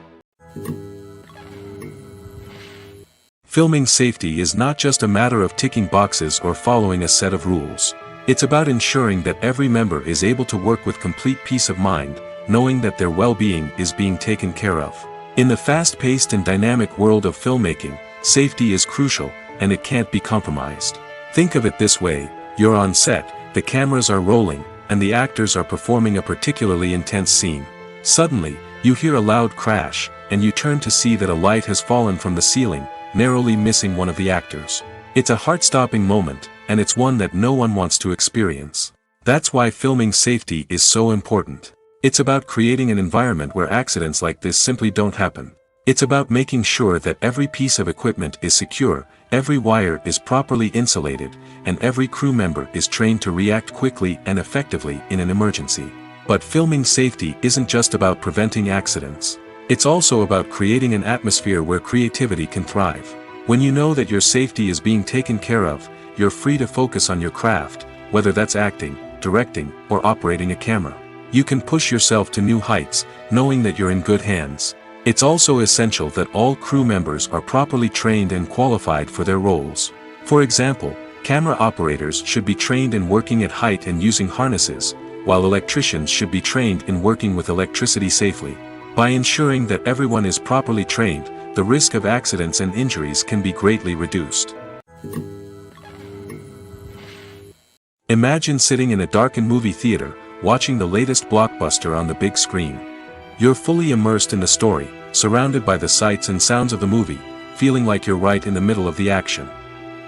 Filming safety is not just a matter of ticking boxes or following a set of rules. It's about ensuring that every member is able to work with complete peace of mind, knowing that their well-being is being taken care of. In the fast-paced and dynamic world of filmmaking, safety is crucial, and it can't be compromised. Think of it this way: you're on set, the cameras are rolling, and the actors are performing a particularly intense scene. Suddenly, you hear a loud crash, and you turn to see that a light has fallen from the ceiling, narrowly missing one of the actors. It's a heart-stopping moment, and it's one that no one wants to experience. That's why filming safety is so important. It's about creating an environment where accidents like this simply don't happen. It's about making sure that every piece of equipment is secure, every wire is properly insulated, and every crew member is trained to react quickly and effectively in an emergency. But filming safety isn't just about preventing accidents. It's also about creating an atmosphere where creativity can thrive. When you know that your safety is being taken care of, you're free to focus on your craft, whether that's acting, directing, or operating a camera. You can push yourself to new heights, knowing that you're in good hands. It's also essential that all crew members are properly trained and qualified for their roles. For example, camera operators should be trained in working at height and using harnesses, while electricians should be trained in working with electricity safely. By ensuring that everyone is properly trained, the risk of accidents and injuries can be greatly reduced. Imagine sitting in a darkened movie theater, watching the latest blockbuster on the big screen. You're fully immersed in the story, surrounded by the sights and sounds of the movie, feeling like you're right in the middle of the action.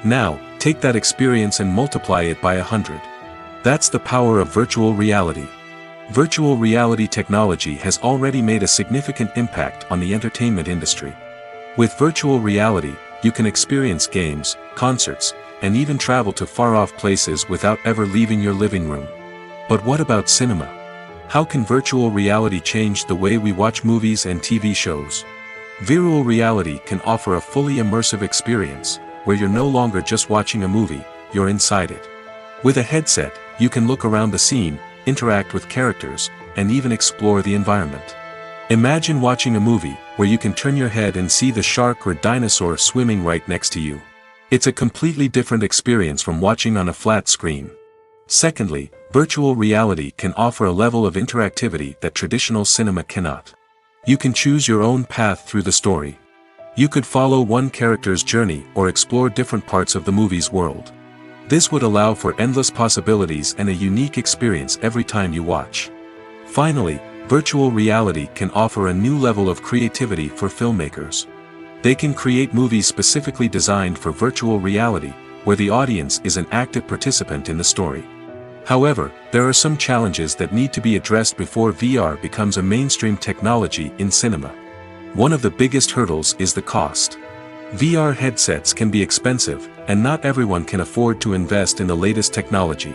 Now, take that experience and multiply it by 100. That's the power of virtual reality. Virtual reality technology has already made a significant impact on the entertainment industry. With virtual reality, you can experience games, concerts, and even travel to far-off places without ever leaving your living room. But what about cinema? How can virtual reality change the way we watch movies and TV shows? Virtual reality can offer a fully immersive experience, where you're no longer just watching a movie, you're inside it. With a headset, you can look around the scene, interact with characters, and even explore the environment. Imagine watching a movie, where you can turn your head and see the shark or dinosaur swimming right next to you. It's a completely different experience from watching on a flat screen. Secondly, virtual reality can offer a level of interactivity that traditional cinema cannot. You can choose your own path through the story. You could follow one character's journey or explore different parts of the movie's world. This would allow for endless possibilities and a unique experience every time you watch. Finally, virtual reality can offer a new level of creativity for filmmakers. They can create movies specifically designed for virtual reality, where the audience is an active participant in the story. However, there are some challenges that need to be addressed before VR becomes a mainstream technology in cinema. One of the biggest hurdles is the cost. VR headsets can be expensive, and not everyone can afford to invest in the latest technology.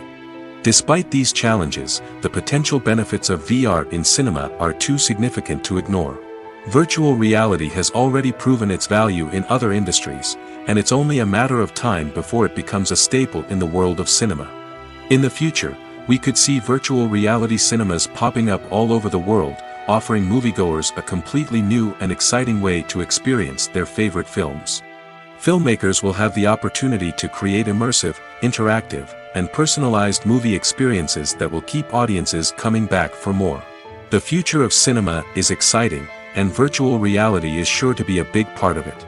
Despite these challenges, the potential benefits of VR in cinema are too significant to ignore. Virtual reality has already proven its value in other industries, and it's only a matter of time before it becomes a staple in the world of cinema. In the future, we could see virtual reality cinemas popping up all over the world, offering moviegoers a completely new and exciting way to experience their favorite films. Filmmakers will have the opportunity to create immersive, interactive, and personalized movie experiences that will keep audiences coming back for more. The future of cinema is exciting, and virtual reality is sure to be a big part of it.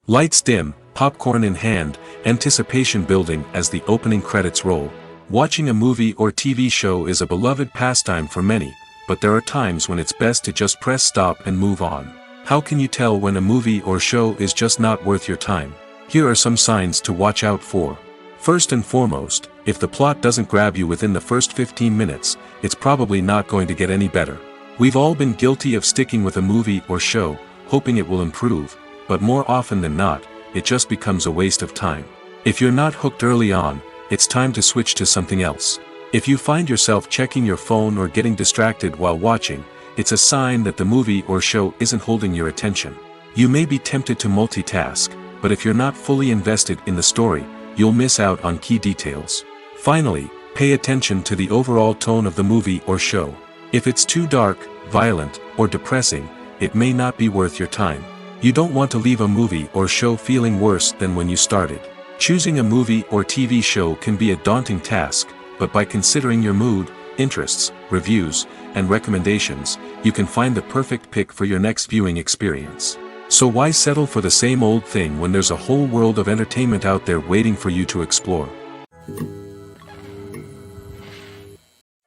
Lights dim, popcorn in hand, anticipation building as the opening credits roll. Watching a movie or TV show is a beloved pastime for many, but there are times when it's best to just press stop and move on. How can you tell when a movie or show is just not worth your time? Here are some signs to watch out for. First and foremost, if the plot doesn't grab you within the first 15 minutes, it's probably not going to get any better. We've all been guilty of sticking with a movie or show, hoping it will improve, but more often than not, it just becomes a waste of time. If you're not hooked early on, it's time to switch to something else. If you find yourself checking your phone or getting distracted while watching, it's a sign that the movie or show isn't holding your attention. You may be tempted to multitask, but if you're not fully invested in the story, you'll miss out on key details. Finally, pay attention to the overall tone of the movie or show. If it's too dark, violent, or depressing, it may not be worth your time. You don't want to leave a movie or show feeling worse than when you started. Choosing a movie or TV show can be a daunting task, but by considering your mood, interests, reviews, and recommendations, you can find the perfect pick for your next viewing experience. So why settle for the same old thing when there's a whole world of entertainment out there waiting for you to explore?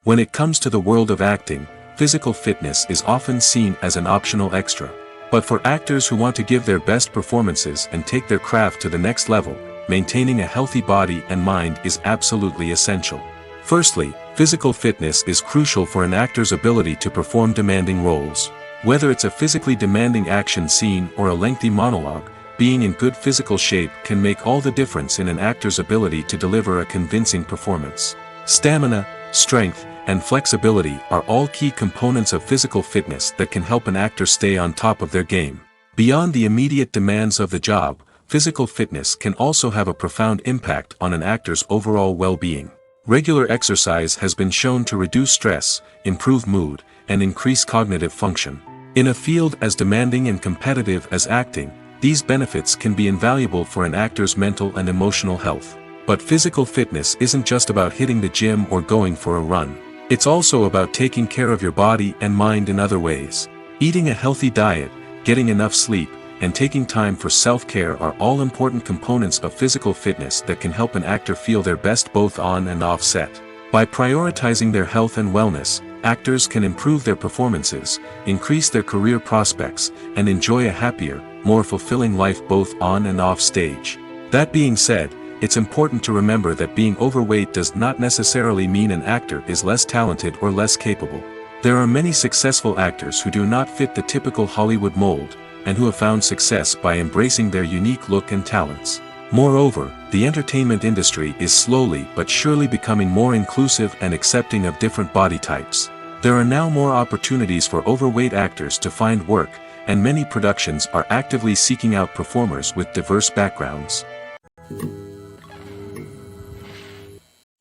When it comes to the world of acting, physical fitness is often seen as an optional extra. But for actors who want to give their best performances and take their craft to the next level, maintaining a healthy body and mind is absolutely essential. Firstly, physical fitness is crucial for an actor's ability to perform demanding roles. Whether it's a physically demanding action scene or a lengthy monologue, being in good physical shape can make all the difference in an actor's ability to deliver a convincing performance. Stamina, strength, and flexibility are all key components of physical fitness that can help an actor stay on top of their game. Beyond the immediate demands of the job, physical fitness can also have a profound impact on an actor's overall well-being. Regular exercise has been shown to reduce stress, improve mood, and increase cognitive function. In a field as demanding and competitive as acting, these benefits can be invaluable for an actor's mental and emotional health. But physical fitness isn't just about hitting the gym or going for a run. It's also about taking care of your body and mind in other ways. Eating a healthy diet, getting enough sleep, and taking time for self-care are all important components of physical fitness that can help an actor feel their best both on and off set. By prioritizing their health and wellness, actors can improve their performances, increase their career prospects, and enjoy a happier, more fulfilling life both on and off stage. That being said, it's important to remember that being overweight does not necessarily mean an actor is less talented or less capable. There are many successful actors who do not fit the typical Hollywood mold, and who have found success by embracing their unique look and talents. Moreover, the entertainment industry is slowly but surely becoming more inclusive and accepting of different body types. There are now more opportunities for overweight actors to find work, and many productions are actively seeking out performers with diverse backgrounds.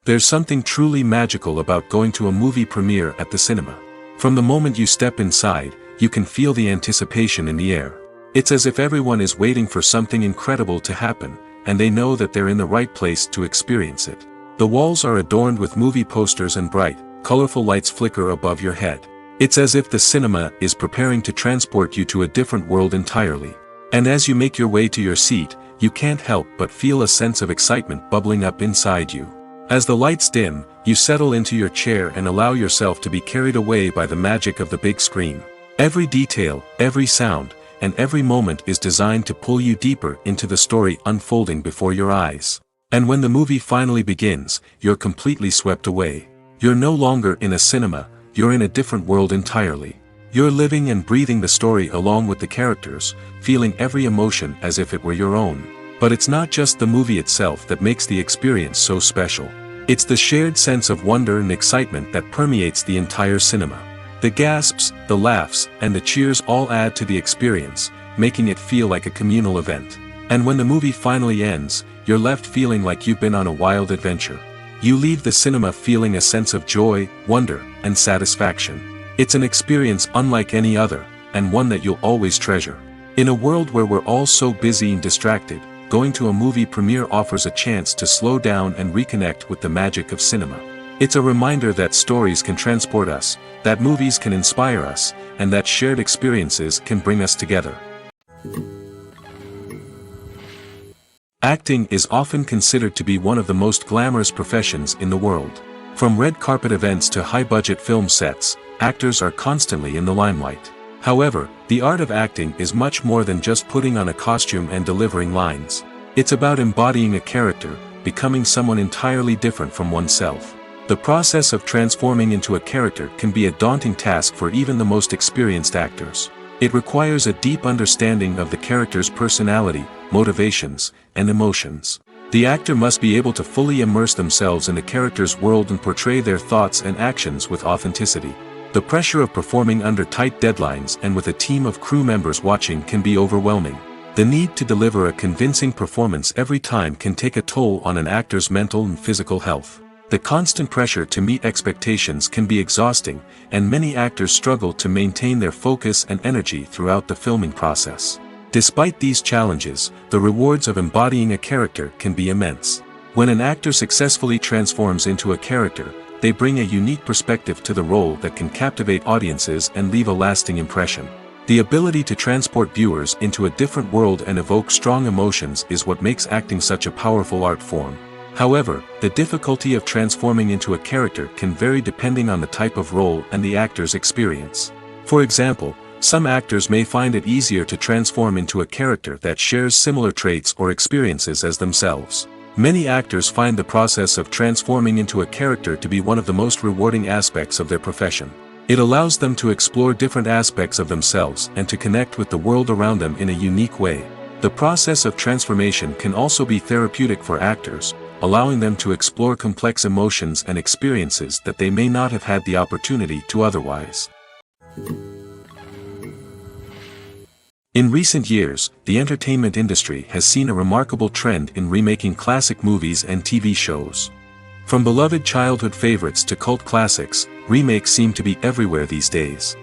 There's something truly magical about going to a movie premiere at the cinema. From the moment you step inside, you can feel the anticipation in the air. It's as if everyone is waiting for something incredible to happen, and they know that they're in the right place to experience it. The walls are adorned with movie posters and bright, colorful lights flicker above your head. It's as if the cinema is preparing to transport you to a different world entirely. And as you make your way to your seat, you can't help but feel a sense of excitement bubbling up inside you. As the lights dim, you settle into your chair and allow yourself to be carried away by the magic of the big screen. Every detail, every sound, and every moment is designed to pull you deeper into the story unfolding before your eyes. And when the movie finally begins, you're completely swept away. You're no longer in a cinema, you're in a different world entirely. You're living and breathing the story along with the characters, feeling every emotion as if it were your own. But it's not just the movie itself that makes the experience so special. It's the shared sense of wonder and excitement that permeates the entire cinema. The gasps, the laughs, and the cheers all add to the experience, making it feel like a communal event. And when the movie finally ends, you're left feeling like you've been on a wild adventure. You leave the cinema feeling a sense of joy, wonder, and satisfaction. It's an experience unlike any other, and one that you'll always treasure. In a world where we're all so busy and distracted, going to a movie premiere offers a chance to slow down and reconnect with the magic of cinema. It's a reminder that stories can transport us, that movies can inspire us, and that shared experiences can bring us together. Acting is often considered to be one of the most glamorous professions in the world. From red carpet events to high-budget film sets, actors are constantly in the limelight. However, the art of acting is much more than just putting on a costume and delivering lines. It's about embodying a character, becoming someone entirely different from oneself. The process of transforming into a character can be a daunting task for even the most experienced actors. It requires a deep understanding of the character's personality, motivations, and emotions. The actor must be able to fully immerse themselves in the character's world and portray their thoughts and actions with authenticity. The pressure of performing under tight deadlines and with a team of crew members watching can be overwhelming. The need to deliver a convincing performance every time can take a toll on an actor's mental and physical health. The constant pressure to meet expectations can be exhausting, and many actors struggle to maintain their focus and energy throughout the filming process. Despite these challenges, the rewards of embodying a character can be immense. When an actor successfully transforms into a character, they bring a unique perspective to the role that can captivate audiences and leave a lasting impression. The ability to transport viewers into a different world and evoke strong emotions is what makes acting such a powerful art form. However, the difficulty of transforming into a character can vary depending on the type of role and the actor's experience. For example, some actors may find it easier to transform into a character that shares similar traits or experiences as themselves. Many actors find the process of transforming into a character to be one of the most rewarding aspects of their profession. It allows them to explore different aspects of themselves and to connect with the world around them in a unique way. The process of transformation can also be therapeutic for actors, allowing them to explore complex emotions and experiences that they may not have had the opportunity to otherwise. In recent years, the entertainment industry has seen a remarkable trend in remaking classic movies and TV shows. From beloved childhood favorites to cult classics, remakes seem to be everywhere these days.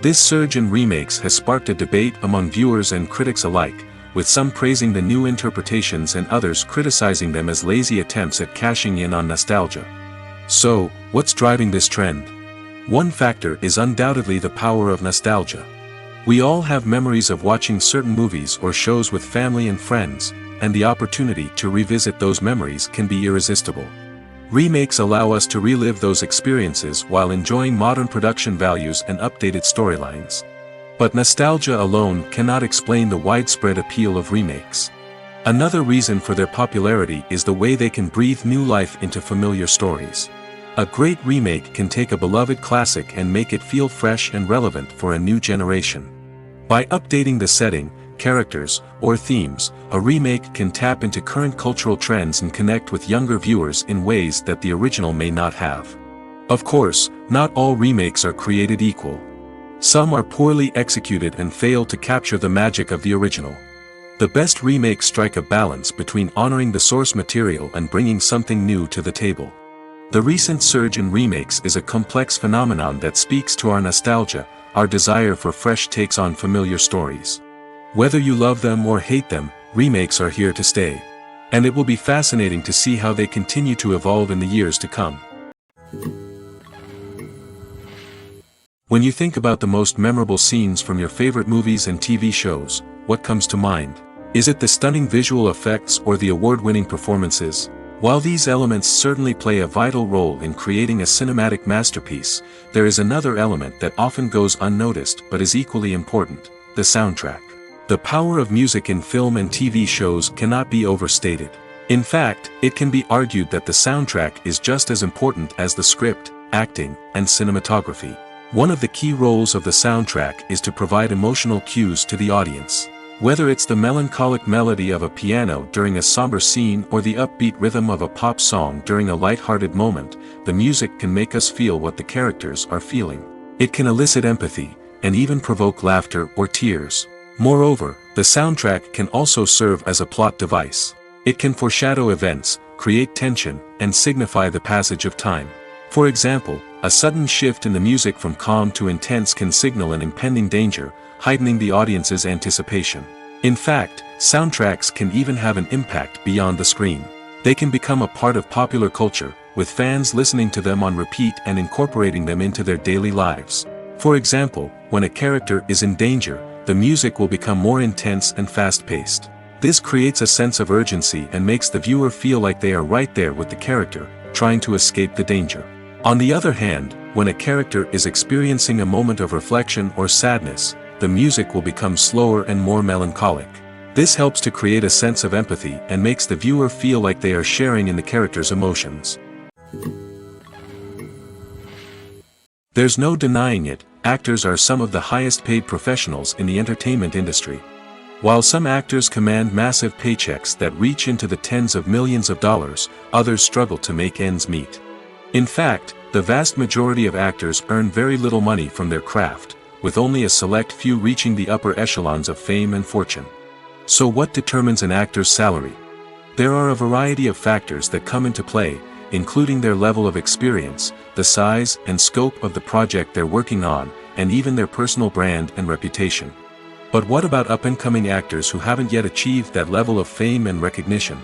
This surge in remakes has sparked a debate among viewers and critics alike, with some praising the new interpretations and others criticizing them as lazy attempts at cashing in on nostalgia. So, what's driving this trend? One factor is undoubtedly the power of nostalgia. We all have memories of watching certain movies or shows with family and friends, and the opportunity to revisit those memories can be irresistible. Remakes allow us to relive those experiences while enjoying modern production values and updated storylines. But nostalgia alone cannot explain the widespread appeal of remakes. Another reason for their popularity is the way they can breathe new life into familiar stories. A great remake can take a beloved classic and make it feel fresh and relevant for a new generation. By updating the setting, characters, or themes, a remake can tap into current cultural trends and connect with younger viewers in ways that the original may not have. Of course, not all remakes are created equal. Some are poorly executed and fail to capture the magic of the original. The best remakes strike a balance between honoring the source material and bringing something new to the table. The recent surge in remakes is a complex phenomenon that speaks to our nostalgia, our desire for fresh takes on familiar stories. Whether you love them or hate them, remakes are here to stay. And it will be fascinating to see how they continue to evolve in the years to come. When you think about the most memorable scenes from your favorite movies and TV shows, what comes to mind? Is it the stunning visual effects or the award-winning performances? While these elements certainly play a vital role in creating a cinematic masterpiece, there is another element that often goes unnoticed but is equally important: the soundtrack. The power of music in film and TV shows cannot be overstated. In fact, it can be argued that the soundtrack is just as important as the script, acting, and cinematography. One of the key roles of the soundtrack is to provide emotional cues to the audience. Whether it's the melancholic melody of a piano during a somber scene or the upbeat rhythm of a pop song during a light-hearted moment, the music can make us feel what the characters are feeling. It can elicit empathy, and even provoke laughter or tears. Moreover, the soundtrack can also serve as a plot device. It can foreshadow events, create tension, and signify the passage of time. For example, a sudden shift in the music from calm to intense can signal an impending danger, heightening the audience's anticipation. In fact, soundtracks can even have an impact beyond the screen. They can become a part of popular culture, with fans listening to them on repeat and incorporating them into their daily lives. For example, when a character is in danger, the music will become more intense and fast-paced. This creates a sense of urgency and makes the viewer feel like they are right there with the character, trying to escape the danger. On the other hand, when a character is experiencing a moment of reflection or sadness, the music will become slower and more melancholic. This helps to create a sense of empathy and makes the viewer feel like they are sharing in the character's emotions. There's no denying it, actors are some of the highest paid professionals in the entertainment industry. While some actors command massive paychecks that reach into the tens of millions of dollars, others struggle to make ends meet. In fact, the vast majority of actors earn very little money from their craft, with only a select few reaching the upper echelons of fame and fortune. So what determines an actor's salary? There are a variety of factors that come into play, including their level of experience, the size and scope of the project they're working on, and even their personal brand and reputation. But what about up-and-coming actors who haven't yet achieved that level of fame and recognition?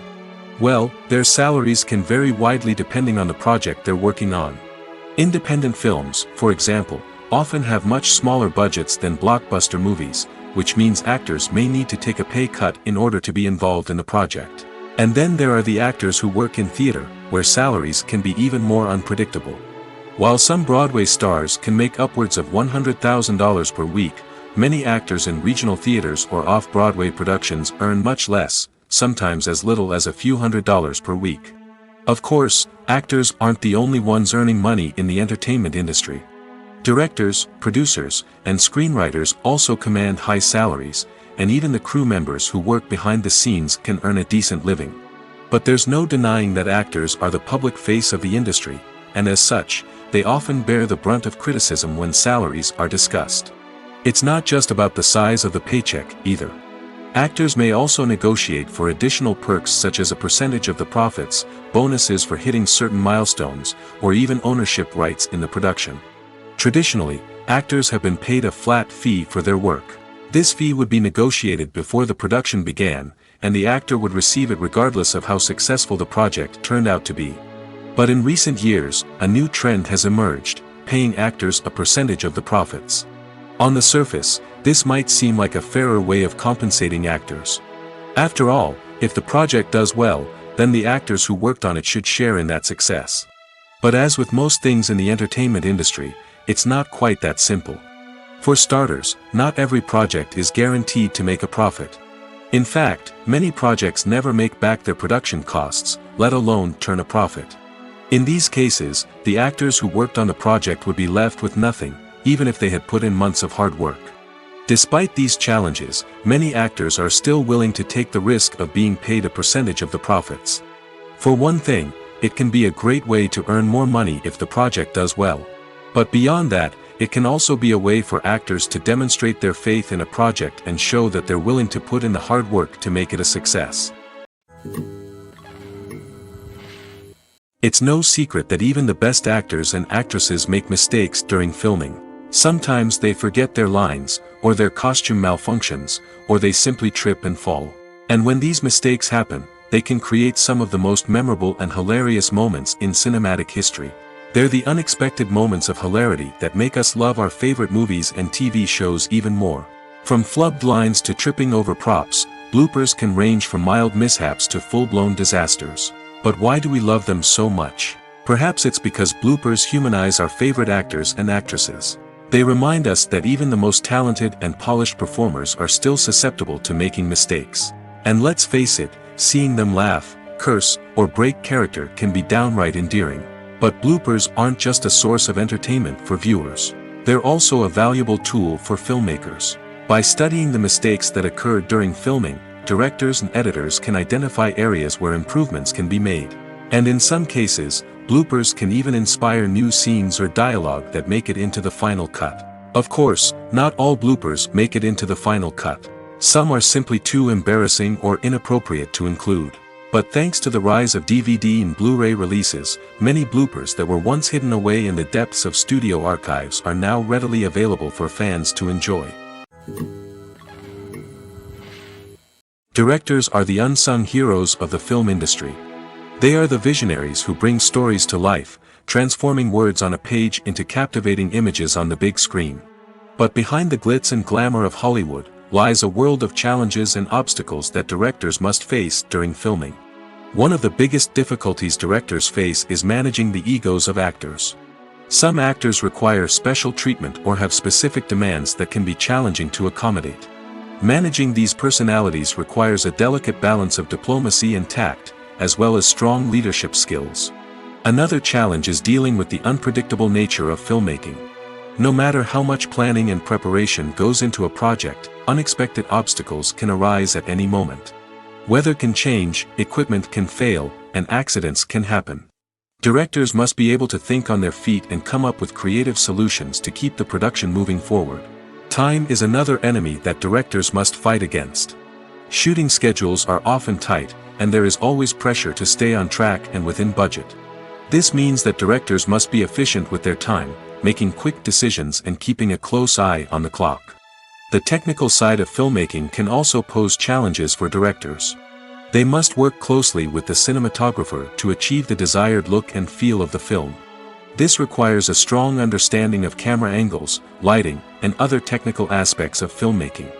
Well, their salaries can vary widely depending on the project they're working on. Independent films, for example, often have much smaller budgets than blockbuster movies, which means actors may need to take a pay cut in order to be involved in the project. And then there are the actors who work in theater, where salaries can be even more unpredictable. While some Broadway stars can make upwards of $100,000 per week, many actors in regional theaters or off-Broadway productions earn much less, sometimes as little as a few $100s per week. Of course, actors aren't the only ones earning money in the entertainment industry. Directors, producers, and screenwriters also command high salaries, and even the crew members who work behind the scenes can earn a decent living. But there's no denying that actors are the public face of the industry, and as such, they often bear the brunt of criticism when salaries are discussed. It's not just about the size of the paycheck, either. Actors may also negotiate for additional perks such as a percentage of the profits, bonuses for hitting certain milestones, or even ownership rights in the production. Traditionally, actors have been paid a flat fee for their work. This fee would be negotiated before the production began, and the actor would receive it regardless of how successful the project turned out to be. But in recent years, a new trend has emerged, paying actors a percentage of the profits. On the surface, this might seem like a fairer way of compensating actors. After all, if the project does well, then the actors who worked on it should share in that success. But as with most things in the entertainment industry, it's not quite that simple. For starters, not every project is guaranteed to make a profit. In fact, many projects never make back their production costs, let alone turn a profit. In these cases, the actors who worked on the project would be left with nothing, even if they had put in months of hard work. Despite these challenges, many actors are still willing to take the risk of being paid a percentage of the profits. For one thing, it can be a great way to earn more money if the project does well. But beyond that, it can also be a way for actors to demonstrate their faith in a project and show that they're willing to put in the hard work to make it a success. It's no secret that even the best actors and actresses make mistakes during filming. Sometimes they forget their lines, or their costume malfunctions, or they simply trip and fall. And when these mistakes happen, they can create some of the most memorable and hilarious moments in cinematic history. They're the unexpected moments of hilarity that make us love our favorite movies and TV shows even more. From flubbed lines to tripping over props, bloopers can range from mild mishaps to full-blown disasters. But why do we love them so much? Perhaps it's because bloopers humanize our favorite actors and actresses. They remind us that even the most talented and polished performers are still susceptible to making mistakes. And let's face it, seeing them laugh, curse, or break character can be downright endearing. But bloopers aren't just a source of entertainment for viewers. They're also a valuable tool for filmmakers. By studying the mistakes that occur during filming, directors and editors can identify areas where improvements can be made. And in some cases, bloopers can even inspire new scenes or dialogue that make it into the final cut. Of course, not all bloopers make it into the final cut. Some are simply too embarrassing or inappropriate to include. But thanks to the rise of DVD and Blu-ray releases, many bloopers that were once hidden away in the depths of studio archives are now readily available for fans to enjoy. Directors are the unsung heroes of the film industry. They are the visionaries who bring stories to life, transforming words on a page into captivating images on the big screen. But behind the glitz and glamour of Hollywood, lies a world of challenges and obstacles that directors must face during filming. One of the biggest difficulties directors face is managing the egos of actors. Some actors require special treatment or have specific demands that can be challenging to accommodate. Managing these personalities requires a delicate balance of diplomacy and tact, as well as strong leadership skills. Another challenge is dealing with the unpredictable nature of filmmaking. No matter how much planning and preparation goes into a project, unexpected obstacles can arise at any moment. Weather can change, equipment can fail, and accidents can happen. Directors must be able to think on their feet and come up with creative solutions to keep the production moving forward. Time is another enemy that directors must fight against. Shooting schedules are often tight, and there is always pressure to stay on track and within budget. This means that directors must be efficient with their time, making quick decisions and keeping a close eye on the clock. The technical side of filmmaking can also pose challenges for directors. They must work closely with the cinematographer to achieve the desired look and feel of the film. This requires a strong understanding of camera angles, lighting, and other technical aspects of filmmaking.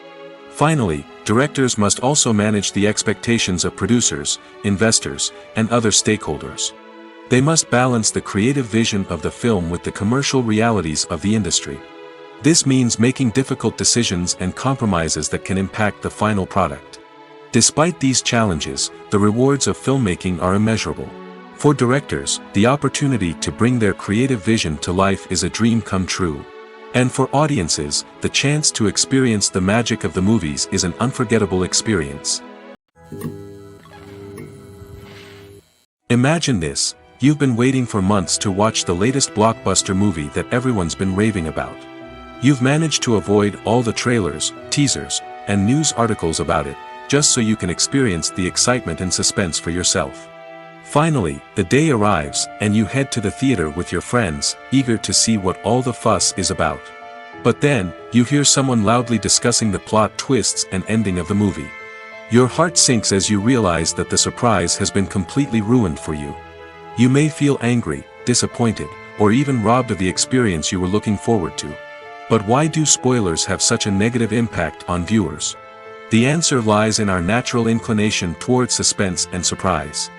Finally, directors must also manage the expectations of producers, investors, and other stakeholders. They must balance the creative vision of the film with the commercial realities of the industry. This means making difficult decisions and compromises that can impact the final product. Despite these challenges, the rewards of filmmaking are immeasurable. For directors, the opportunity to bring their creative vision to life is a dream come true. And for audiences, the chance to experience the magic of the movies is an unforgettable experience. Imagine this. You've been waiting for months to watch the latest blockbuster movie that everyone's been raving about. You've managed to avoid all the trailers, teasers, and news articles about it, just so you can experience the excitement and suspense for yourself. Finally, the day arrives, and you head to the theater with your friends, eager to see what all the fuss is about. But then, you hear someone loudly discussing the plot twists and ending of the movie. Your heart sinks as you realize that the surprise has been completely ruined for you. You may feel angry, disappointed, or even robbed of the experience you were looking forward to. But why do spoilers have such a negative impact on viewers? The answer lies in our natural inclination toward suspense and surprise.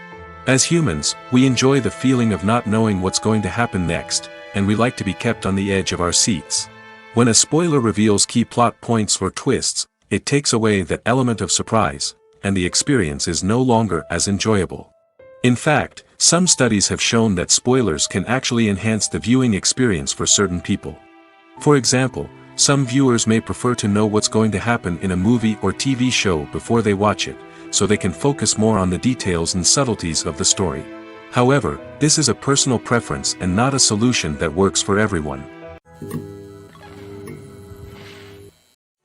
As humans, we enjoy the feeling of not knowing what's going to happen next, and we like to be kept on the edge of our seats. When a spoiler reveals key plot points or twists, it takes away that element of surprise, and the experience is no longer as enjoyable. In fact, some studies have shown that spoilers can actually enhance the viewing experience for certain people. For example, some viewers may prefer to know what's going to happen in a movie or TV show before they watch it, so they can focus more on the details and subtleties of the story. However, this is a personal preference and not a solution that works for everyone.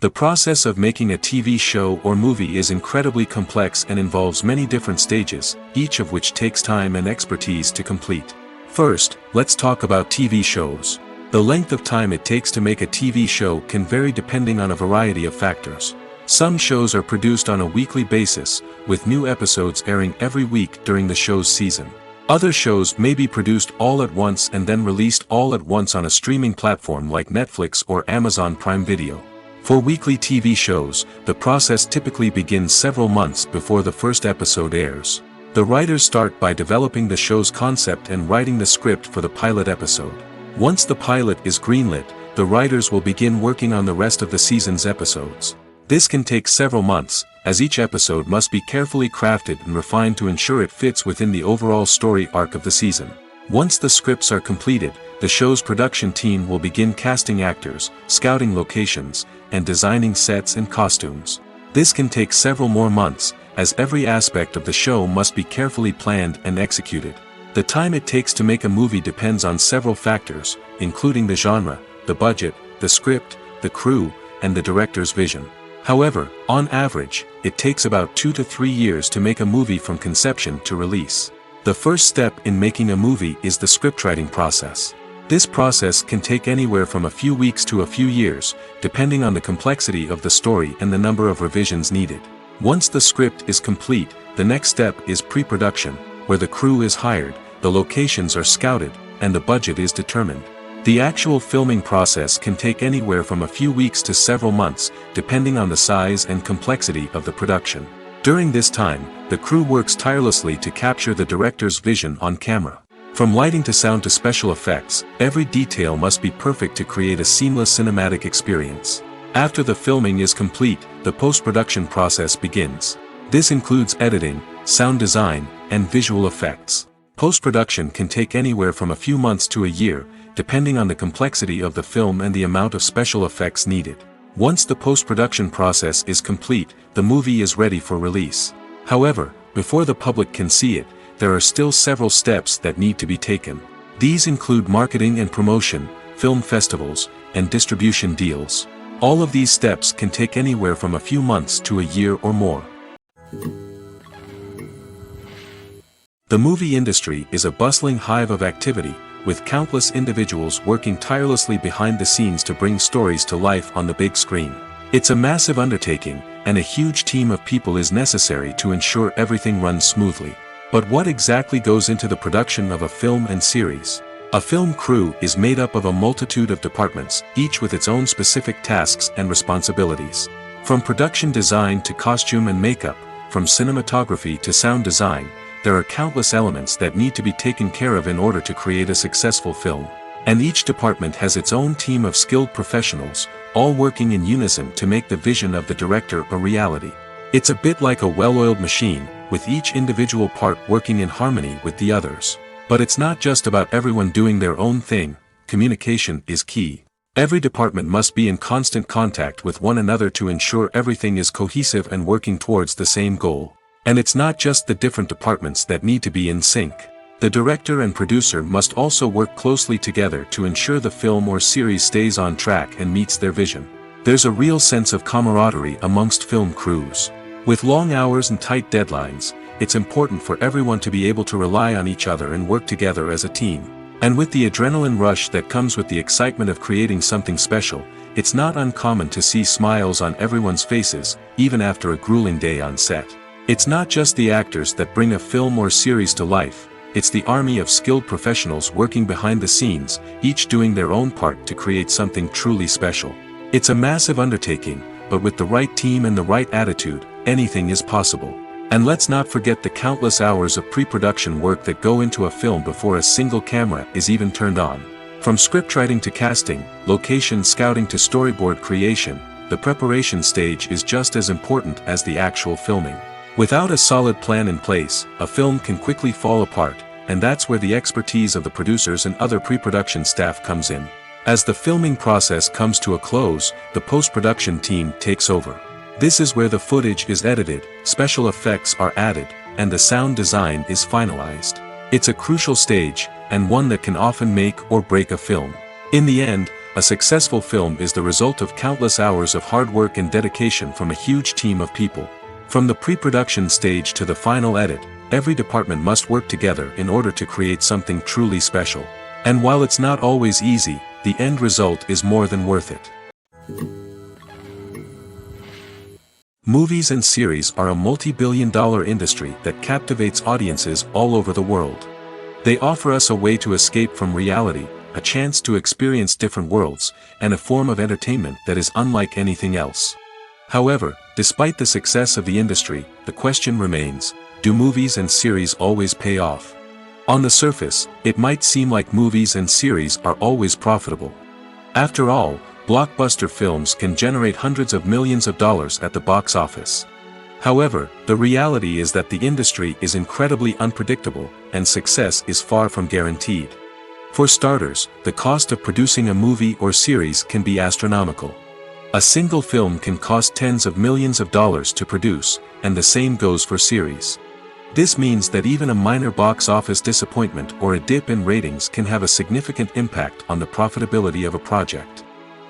The process of making a TV show or movie is incredibly complex and involves many different stages, each of which takes time and expertise to complete. First, let's talk about TV shows. The length of time it takes to make a TV show can vary depending on a variety of factors. Some shows are produced on a weekly basis, with new episodes airing every week during the show's season. Other shows may be produced all at once and then released all at once on a streaming platform like Netflix or Amazon Prime Video. For weekly TV shows, the process typically begins several months before the first episode airs. The writers start by developing the show's concept and writing the script for the pilot episode. Once the pilot is greenlit, the writers will begin working on the rest of the season's episodes. This can take several months, as each episode must be carefully crafted and refined to ensure it fits within the overall story arc of the season. Once the scripts are completed, the show's production team will begin casting actors, scouting locations, and designing sets and costumes. This can take several more months, as every aspect of the show must be carefully planned and executed. The time it takes to make a movie depends on several factors, including the genre, the budget, the script, the crew, and the director's vision. However, on average, it takes about 2 to 3 years to make a movie from conception to release. The first step in making a movie is the scriptwriting process. This process can take anywhere from a few weeks to a few years, depending on the complexity of the story and the number of revisions needed. Once the script is complete, the next step is pre-production, where the crew is hired, the locations are scouted, and the budget is determined. The actual filming process can take anywhere from a few weeks to several months, depending on the size and complexity of the production. During this time, the crew works tirelessly to capture the director's vision on camera. From lighting to sound to special effects, every detail must be perfect to create a seamless cinematic experience. After the filming is complete, the post-production process begins. This includes editing, sound design, and visual effects. Post-production can take anywhere from a few months to a year, depending on the complexity of the film and the amount of special effects needed. Once the post-production process is complete, the movie is ready for release. However, before the public can see it, there are still several steps that need to be taken. These include marketing and promotion, film festivals, and distribution deals. All of these steps can take anywhere from a few months to a year or more. The movie industry is a bustling hive of activity, with countless individuals working tirelessly behind the scenes to bring stories to life on the big screen. It's a massive undertaking, and a huge team of people is necessary to ensure everything runs smoothly. But what exactly goes into the production of a film and series? A film crew is made up of a multitude of departments, each with its own specific tasks and responsibilities. From production design to costume and makeup, from cinematography to sound design, there are countless elements that need to be taken care of in order to create a successful film. And each department has its own team of skilled professionals, all working in unison to make the vision of the director a reality. It's a bit like a well-oiled machine, with each individual part working in harmony with the others. But it's not just about everyone doing their own thing, communication is key. Every department must be in constant contact with one another to ensure everything is cohesive and working towards the same goal. And it's not just the different departments that need to be in sync. The director and producer must also work closely together to ensure the film or series stays on track and meets their vision. There's a real sense of camaraderie amongst film crews. With long hours and tight deadlines, it's important for everyone to be able to rely on each other and work together as a team. And with the adrenaline rush that comes with the excitement of creating something special, it's not uncommon to see smiles on everyone's faces, even after a grueling day on set. It's not just the actors that bring a film or series to life, it's the army of skilled professionals working behind the scenes, each doing their own part to create something truly special. It's a massive undertaking, but with the right team and the right attitude, anything is possible. And let's not forget the countless hours of pre-production work that go into a film before a single camera is even turned on. From scriptwriting to casting, location scouting to storyboard creation, the preparation stage is just as important as the actual filming. Without a solid plan in place, a film can quickly fall apart, and that's where the expertise of the producers and other pre-production staff comes in. As the filming process comes to a close, the post-production team takes over. This is where the footage is edited, special effects are added, and the sound design is finalized. It's a crucial stage, and one that can often make or break a film. In the end, a successful film is the result of countless hours of hard work and dedication from a huge team of people. From the pre-production stage to the final edit, every department must work together in order to create something truly special. And while it's not always easy, the end result is more than worth it. Movies and series are a multi-billion-dollar industry that captivates audiences all over the world. They offer us a way to escape from reality, a chance to experience different worlds, and a form of entertainment that is unlike anything else. However, despite the success of the industry, the question remains, do movies and series always pay off? On the surface, it might seem like movies and series are always profitable. After all, blockbuster films can generate hundreds of millions of dollars at the box office. However, the reality is that the industry is incredibly unpredictable, and success is far from guaranteed. For starters, the cost of producing a movie or series can be astronomical. A single film can cost tens of millions of dollars to produce, and the same goes for series. This means that even a minor box office disappointment or a dip in ratings can have a significant impact on the profitability of a project.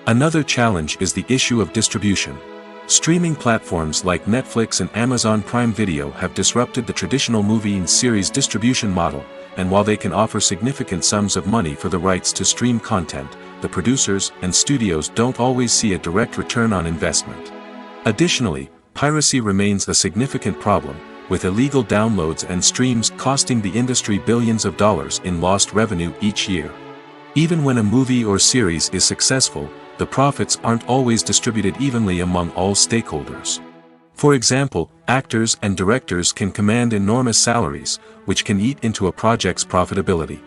Another challenge is the issue of distribution. Streaming platforms like Netflix and Amazon Prime Video have disrupted the traditional movie and series distribution model, and while they can offer significant sums of money for the rights to stream content, the producers and studios don't always see a direct return on investment. Additionally, piracy remains a significant problem, with illegal downloads and streams costing the industry billions of dollars in lost revenue each year. Even when a movie or series is successful, the profits aren't always distributed evenly among all stakeholders. For example, actors and directors can command enormous salaries, which can eat into a project's profitability.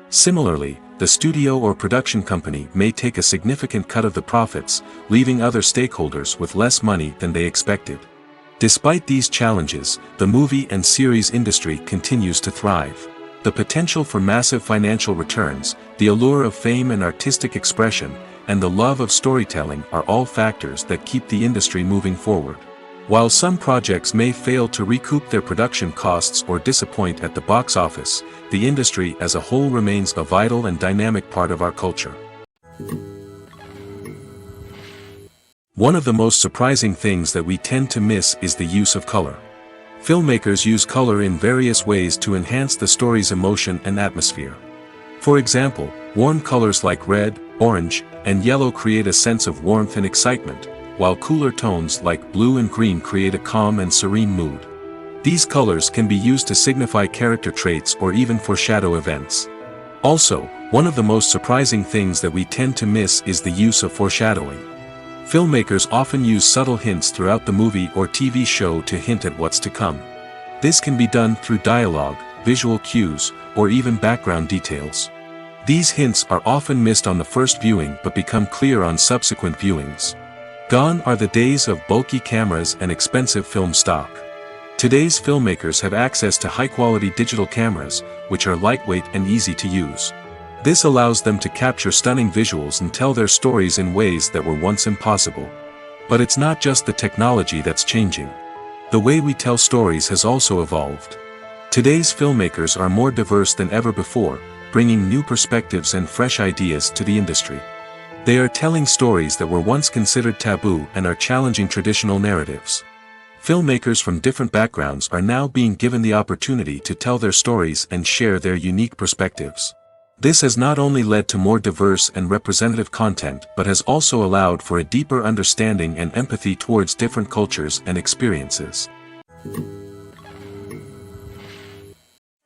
Similarly, the studio or production company may take a significant cut of the profits, leaving other stakeholders with less money than they expected. Despite these challenges, the movie and series industry continues to thrive. The potential for massive financial returns, the allure of fame and artistic expression, and the love of storytelling are all factors that keep the industry moving forward. While some projects may fail to recoup their production costs or disappoint at the box office, the industry as a whole remains a vital and dynamic part of our culture. One of the most surprising things that we tend to miss is the use of color. Filmmakers use color in various ways to enhance the story's emotion and atmosphere. For example, warm colors like red, orange, and yellow create a sense of warmth and excitement, while cooler tones like blue and green create a calm and serene mood. These colors can be used to signify character traits or even foreshadow events. Also, one of the most surprising things that we tend to miss is the use of foreshadowing. Filmmakers often use subtle hints throughout the movie or TV show to hint at what's to come. This can be done through dialogue, visual cues, or even background details. These hints are often missed on the first viewing but become clear on subsequent viewings. Gone are the days of bulky cameras and expensive film stock. Today's filmmakers have access to high-quality digital cameras, which are lightweight and easy to use. This allows them to capture stunning visuals and tell their stories in ways that were once impossible. But it's not just the technology that's changing. The way we tell stories has also evolved. Today's filmmakers are more diverse than ever before, bringing new perspectives and fresh ideas to the industry. They are telling stories that were once considered taboo and are challenging traditional narratives. Filmmakers from different backgrounds are now being given the opportunity to tell their stories and share their unique perspectives. This has not only led to more diverse and representative content but has also allowed for a deeper understanding and empathy towards different cultures and experiences.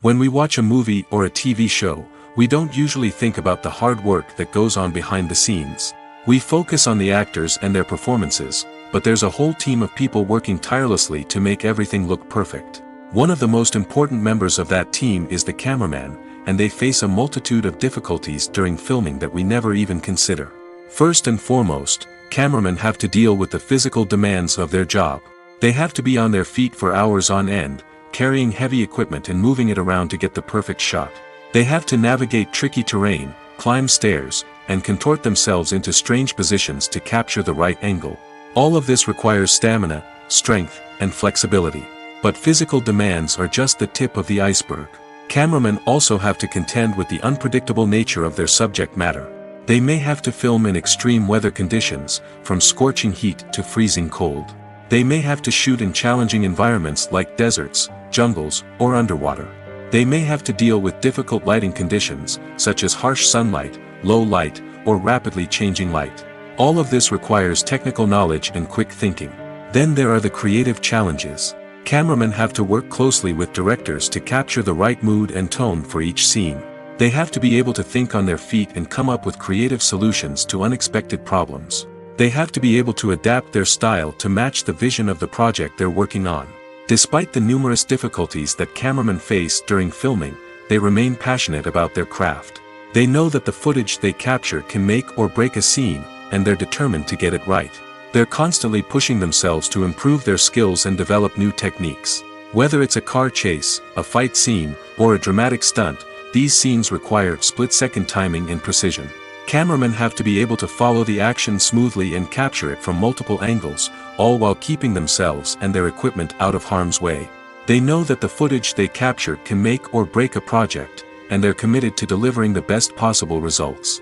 When we watch a movie or a TV show, we don't usually think about the hard work that goes on behind the scenes. We focus on the actors and their performances, but there's a whole team of people working tirelessly to make everything look perfect. One of the most important members of that team is the cameraman, and they face a multitude of difficulties during filming that we never even consider. First and foremost, cameramen have to deal with the physical demands of their job. They have to be on their feet for hours on end, carrying heavy equipment and moving it around to get the perfect shot. They have to navigate tricky terrain, climb stairs, and contort themselves into strange positions to capture the right angle. All of this requires stamina, strength, and flexibility. But physical demands are just the tip of the iceberg. Cameramen also have to contend with the unpredictable nature of their subject matter. They may have to film in extreme weather conditions, from scorching heat to freezing cold. They may have to shoot in challenging environments like deserts, jungles, or underwater. They may have to deal with difficult lighting conditions, such as harsh sunlight, low light, or rapidly changing light. All of this requires technical knowledge and quick thinking. Then there are the creative challenges. Cameramen have to work closely with directors to capture the right mood and tone for each scene. They have to be able to think on their feet and come up with creative solutions to unexpected problems. They have to be able to adapt their style to match the vision of the project they're working on. Despite the numerous difficulties that cameramen face during filming, they remain passionate about their craft. They know that the footage they capture can make or break a scene, and they're determined to get it right. They're constantly pushing themselves to improve their skills and develop new techniques. Whether it's a car chase, a fight scene, or a dramatic stunt, these scenes require split-second timing and precision. Cameramen have to be able to follow the action smoothly and capture it from multiple angles, all while keeping themselves and their equipment out of harm's way. They know that the footage they capture can make or break a project, and they're committed to delivering the best possible results.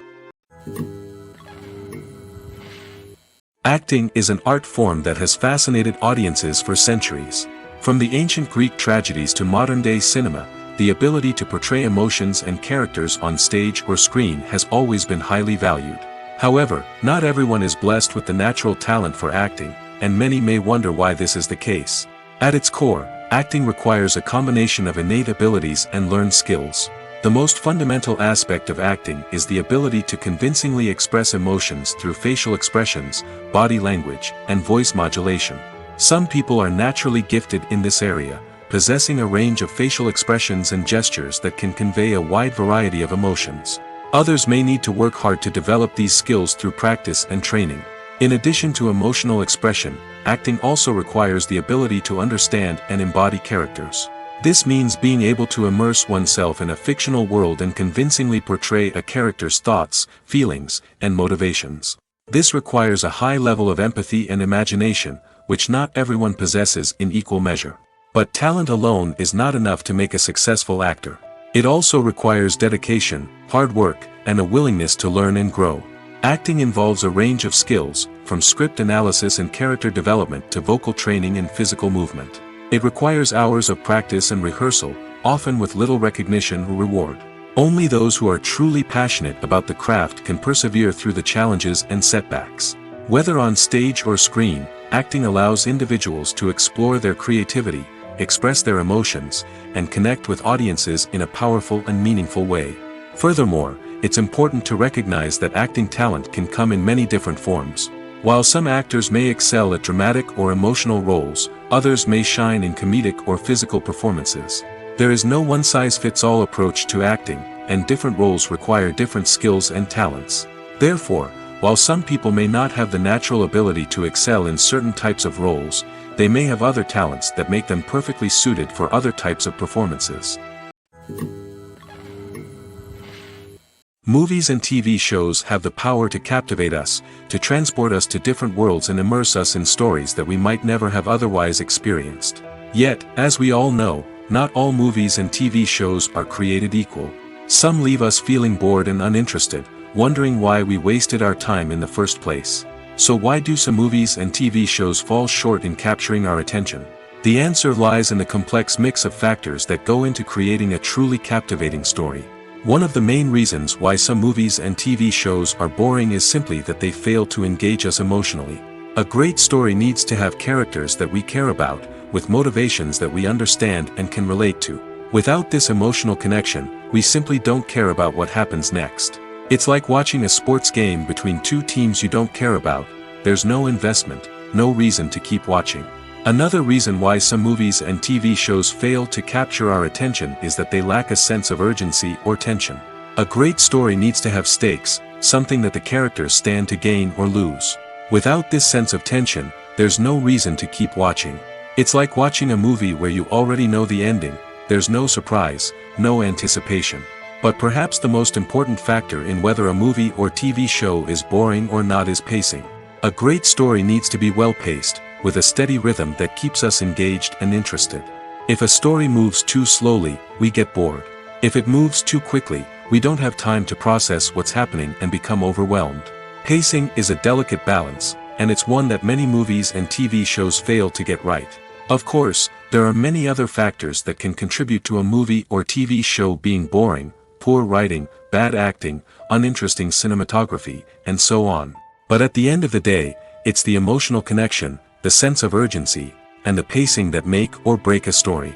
Acting is an art form that has fascinated audiences for centuries. From the ancient Greek tragedies to modern-day cinema, the ability to portray emotions and characters on stage or screen has always been highly valued. However, not everyone is blessed with the natural talent for acting, and many may wonder why this is the case. At its core, acting requires a combination of innate abilities and learned skills. The most fundamental aspect of acting is the ability to convincingly express emotions through facial expressions, body language, and voice modulation. Some people are naturally gifted in this area, possessing a range of facial expressions and gestures that can convey a wide variety of emotions. Others may need to work hard to develop these skills through practice and training. In addition to emotional expression, acting also requires the ability to understand and embody characters. This means being able to immerse oneself in a fictional world and convincingly portray a character's thoughts, feelings, and motivations. This requires a high level of empathy and imagination, which not everyone possesses in equal measure. But talent alone is not enough to make a successful actor. It also requires dedication, hard work, and a willingness to learn and grow. Acting involves a range of skills, from script analysis and character development to vocal training and physical movement. It requires hours of practice and rehearsal, often with little recognition or reward. Only those who are truly passionate about the craft can persevere through the challenges and setbacks. Whether on stage or screen, acting allows individuals to explore their creativity, express their emotions, and connect with audiences in a powerful and meaningful way. Furthermore, it's important to recognize that acting talent can come in many different forms. While some actors may excel at dramatic or emotional roles, others may shine in comedic or physical performances. There is no one-size-fits-all approach to acting, and different roles require different skills and talents. Therefore, while some people may not have the natural ability to excel in certain types of roles, they may have other talents that make them perfectly suited for other types of performances. Movies and TV shows have the power to captivate us, to transport us to different worlds and immerse us in stories that we might never have otherwise experienced. Yet, as we all know, not all movies and TV shows are created equal. Some leave us feeling bored and uninterested, wondering why we wasted our time in the first place. So why do some movies and TV shows fall short in capturing our attention? The answer lies in the complex mix of factors that go into creating a truly captivating story. One of the main reasons why some movies and TV shows are boring is simply that they fail to engage us emotionally. A great story needs to have characters that we care about, with motivations that we understand and can relate to. Without this emotional connection, we simply don't care about what happens next. It's like watching a sports game between two teams you don't care about. There's no investment, no reason to keep watching. Another reason why some movies and TV shows fail to capture our attention is that they lack a sense of urgency or tension. A great story needs to have stakes, something that the characters stand to gain or lose. Without this sense of tension, there's no reason to keep watching. It's like watching a movie where you already know the ending. There's no surprise, no anticipation. But perhaps the most important factor in whether a movie or TV show is boring or not is pacing. A great story needs to be well-paced, with a steady rhythm that keeps us engaged and interested. If a story moves too slowly, we get bored. If it moves too quickly, we don't have time to process what's happening and become overwhelmed. Pacing is a delicate balance, and it's one that many movies and TV shows fail to get right. Of course, there are many other factors that can contribute to a movie or TV show being boring: poor writing, bad acting, uninteresting cinematography, and so on. But at the end of the day, it's the emotional connection, the sense of urgency, and the pacing that make or break a story.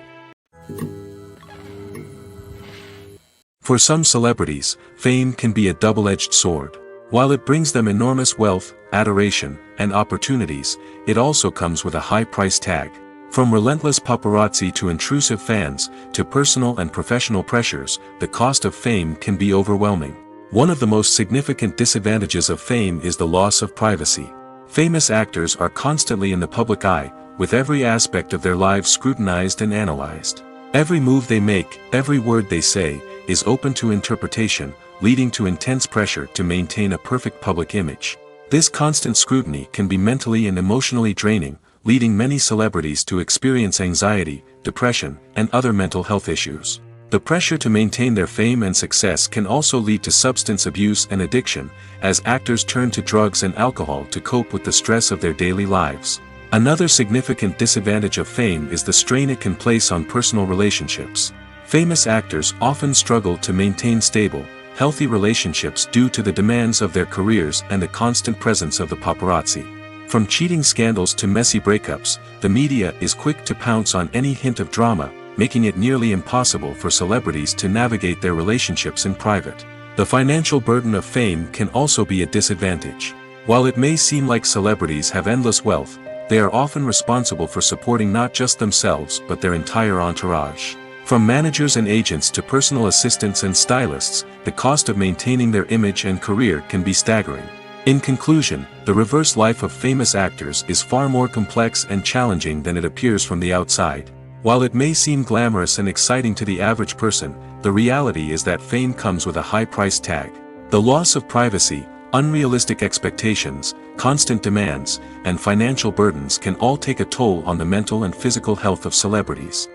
For some celebrities, fame can be a double-edged sword. While it brings them enormous wealth, adoration, and opportunities, it also comes with a high price tag. From relentless paparazzi to intrusive fans, to personal and professional pressures, the cost of fame can be overwhelming. One of the most significant disadvantages of fame is the loss of privacy. Famous actors are constantly in the public eye, with every aspect of their lives scrutinized and analyzed. Every move they make, every word they say, is open to interpretation, leading to intense pressure to maintain a perfect public image. This constant scrutiny can be mentally and emotionally draining, leading many celebrities to experience anxiety, depression, and other mental health issues. The pressure to maintain their fame and success can also lead to substance abuse and addiction, as actors turn to drugs and alcohol to cope with the stress of their daily lives. Another significant disadvantage of fame is the strain it can place on personal relationships. Famous actors often struggle to maintain stable, healthy relationships due to the demands of their careers and the constant presence of the paparazzi. From cheating scandals to messy breakups, the media is quick to pounce on any hint of drama, making it nearly impossible for celebrities to navigate their relationships in private. The financial burden of fame can also be a disadvantage. While it may seem like celebrities have endless wealth, they are often responsible for supporting not just themselves but their entire entourage. From managers and agents to personal assistants and stylists, the cost of maintaining their image and career can be staggering. In conclusion, the reverse life of famous actors is far more complex and challenging than it appears from the outside. While it may seem glamorous and exciting to the average person, the reality is that fame comes with a high price tag. The loss of privacy, unrealistic expectations, constant demands, and financial burdens can all take a toll on the mental and physical health of celebrities.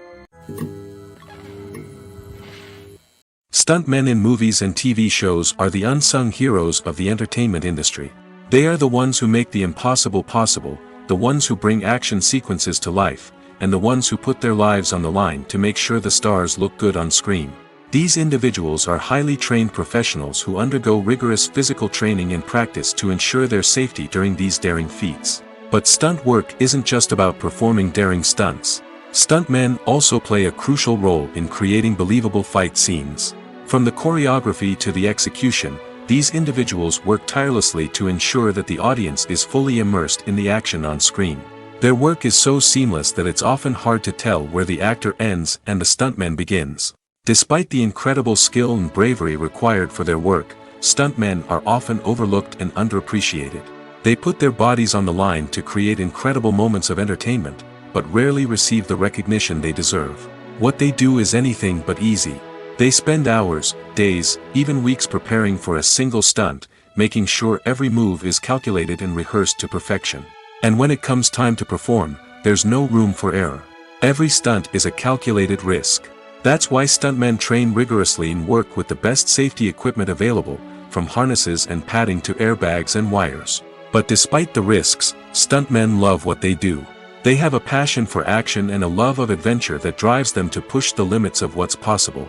Stuntmen in movies and TV shows are the unsung heroes of the entertainment industry. They are the ones who make the impossible possible, the ones who bring action sequences to life, and the ones who put their lives on the line to make sure the stars look good on screen. These individuals are highly trained professionals who undergo rigorous physical training and practice to ensure their safety during these daring feats. But stunt work isn't just about performing daring stunts. Stuntmen also play a crucial role in creating believable fight scenes. From the choreography to the execution, these individuals work tirelessly to ensure that the audience is fully immersed in the action on screen. Their work is so seamless that it's often hard to tell where the actor ends and the stuntman begins. Despite the incredible skill and bravery required for their work, stuntmen are often overlooked and underappreciated. They put their bodies on the line to create incredible moments of entertainment, but rarely receive the recognition they deserve. What they do is anything but easy. They spend hours, days, even weeks preparing for a single stunt, making sure every move is calculated and rehearsed to perfection. And when it comes time to perform, there's no room for error. Every stunt is a calculated risk. That's why stuntmen train rigorously and work with the best safety equipment available, from harnesses and padding to airbags and wires. But despite the risks, stuntmen love what they do. They have a passion for action and a love of adventure that drives them to push the limits of what's possible.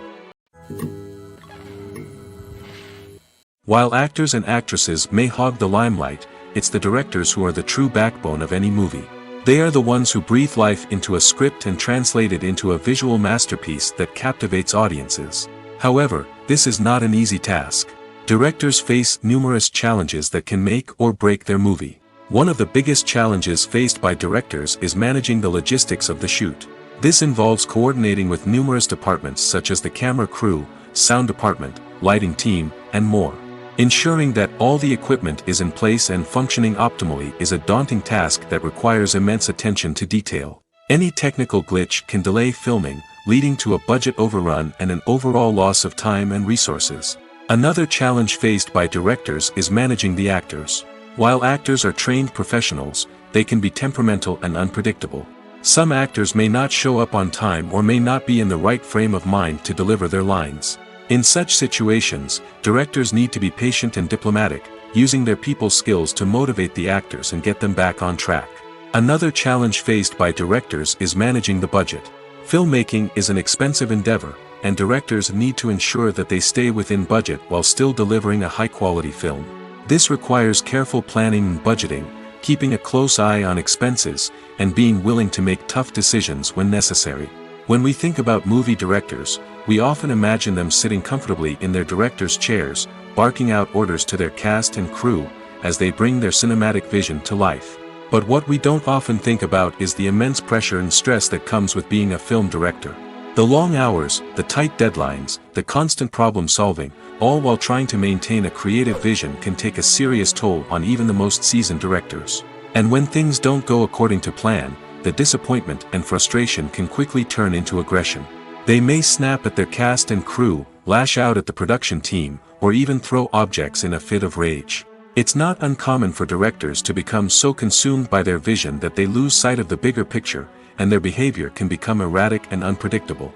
While actors and actresses may hog the limelight, it's the directors who are the true backbone of any movie. They are the ones who breathe life into a script and translate it into a visual masterpiece that captivates audiences. However, this is not an easy task. Directors face numerous challenges that can make or break their movie. One of the biggest challenges faced by directors is managing the logistics of the shoot. This involves coordinating with numerous departments such as the camera crew, sound department, lighting team, and more. Ensuring that all the equipment is in place and functioning optimally is a daunting task that requires immense attention to detail. Any technical glitch can delay filming, leading to a budget overrun and an overall loss of time and resources. Another challenge faced by directors is managing the actors. While actors are trained professionals, they can be temperamental and unpredictable. Some actors may not show up on time or may not be in the right frame of mind to deliver their lines. In such situations, directors need to be patient and diplomatic, using their people skills to motivate the actors and get them back on track. Another challenge faced by directors is managing the budget. Filmmaking is an expensive endeavor, and directors need to ensure that they stay within budget while still delivering a high-quality film. This requires careful planning and budgeting, keeping a close eye on expenses, and being willing to make tough decisions when necessary. When we think about movie directors, we often imagine them sitting comfortably in their director's chairs, barking out orders to their cast and crew, as they bring their cinematic vision to life. But what we don't often think about is the immense pressure and stress that comes with being a film director. The long hours, the tight deadlines, the constant problem solving, all while trying to maintain a creative vision can take a serious toll on even the most seasoned directors. And when things don't go according to plan, the disappointment and frustration can quickly turn into aggression. They may snap at their cast and crew, lash out at the production team, or even throw objects in a fit of rage. It's not uncommon for directors to become so consumed by their vision that they lose sight of the bigger picture, and their behavior can become erratic and unpredictable.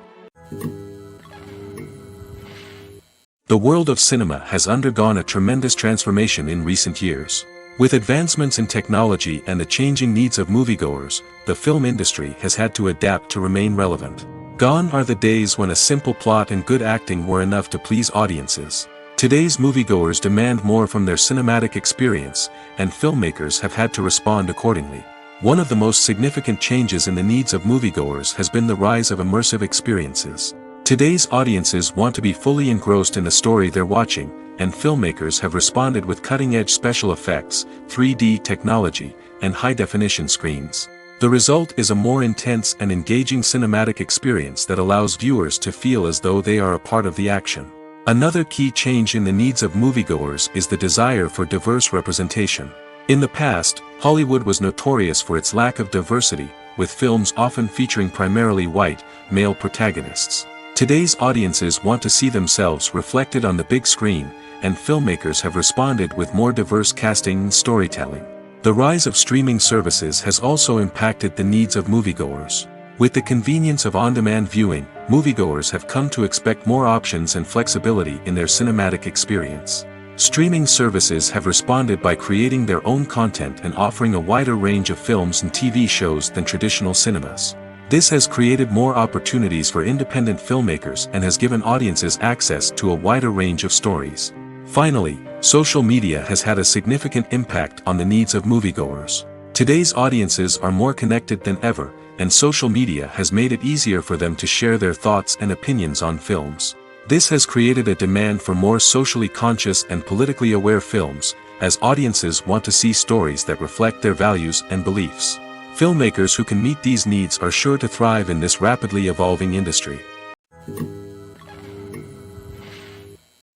The world of cinema has undergone a tremendous transformation in recent years. With advancements in technology and the changing needs of moviegoers, the film industry has had to adapt to remain relevant. Gone are the days when a simple plot and good acting were enough to please audiences. Today's moviegoers demand more from their cinematic experience, and filmmakers have had to respond accordingly. One of the most significant changes in the needs of moviegoers has been the rise of immersive experiences. Today's audiences want to be fully engrossed in the story they're watching, and filmmakers have responded with cutting-edge special effects, 3D technology, and high-definition screens. The result is a more intense and engaging cinematic experience that allows viewers to feel as though they are a part of the action. Another key change in the needs of moviegoers is the desire for diverse representation. In the past, Hollywood was notorious for its lack of diversity, with films often featuring primarily white, male protagonists. Today's audiences want to see themselves reflected on the big screen, and filmmakers have responded with more diverse casting and storytelling. The rise of streaming services has also impacted the needs of moviegoers. With the convenience of on-demand viewing, moviegoers have come to expect more options and flexibility in their cinematic experience. Streaming services have responded by creating their own content and offering a wider range of films and TV shows than traditional cinemas. This has created more opportunities for independent filmmakers and has given audiences access to a wider range of stories. Finally, social media has had a significant impact on the needs of moviegoers. Today's audiences are more connected than ever, and social media has made it easier for them to share their thoughts and opinions on films. This has created a demand for more socially conscious and politically aware films, as audiences want to see stories that reflect their values and beliefs. Filmmakers who can meet these needs are sure to thrive in this rapidly evolving industry.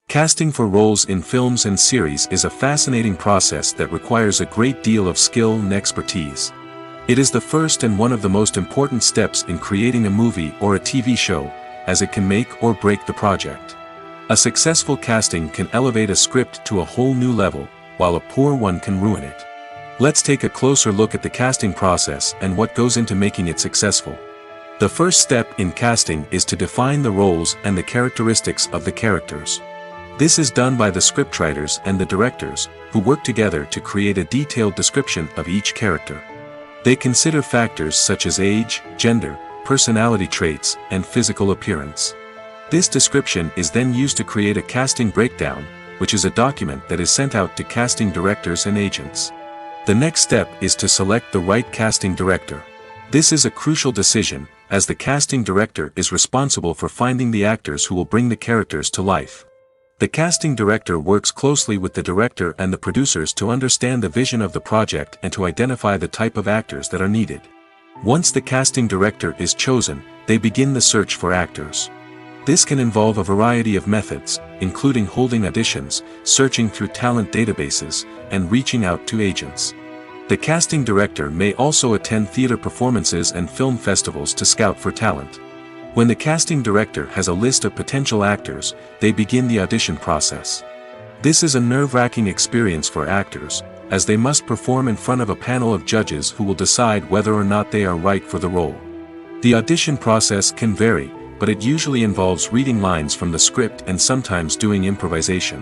Casting for roles in films and series is a fascinating process that requires a great deal of skill and expertise. It is the first and one of the most important steps in creating a movie or a TV show, as it can make or break the project. A successful casting can elevate a script to a whole new level, while a poor one can ruin it. Let's take a closer look at the casting process and what goes into making it successful. The first step in casting is to define the roles and the characteristics of the characters. This is done by the scriptwriters and the directors, who work together to create a detailed description of each character. They consider factors such as age, gender, personality traits, and physical appearance. This description is then used to create a casting breakdown, which is a document that is sent out to casting directors and agents. The next step is to select the right casting director. This is a crucial decision, as the casting director is responsible for finding the actors who will bring the characters to life. The casting director works closely with the director and the producers to understand the vision of the project and to identify the type of actors that are needed. Once the casting director is chosen, they begin the search for actors. This can involve a variety of methods, including holding auditions, searching through talent databases, and reaching out to agents. The casting director may also attend theater performances and film festivals to scout for talent. When the casting director has a list of potential actors, they begin the audition process. This is a nerve-wracking experience for actors, as they must perform in front of a panel of judges who will decide whether or not they are right for the role. The audition process can vary, but it usually involves reading lines from the script and sometimes doing improvisation.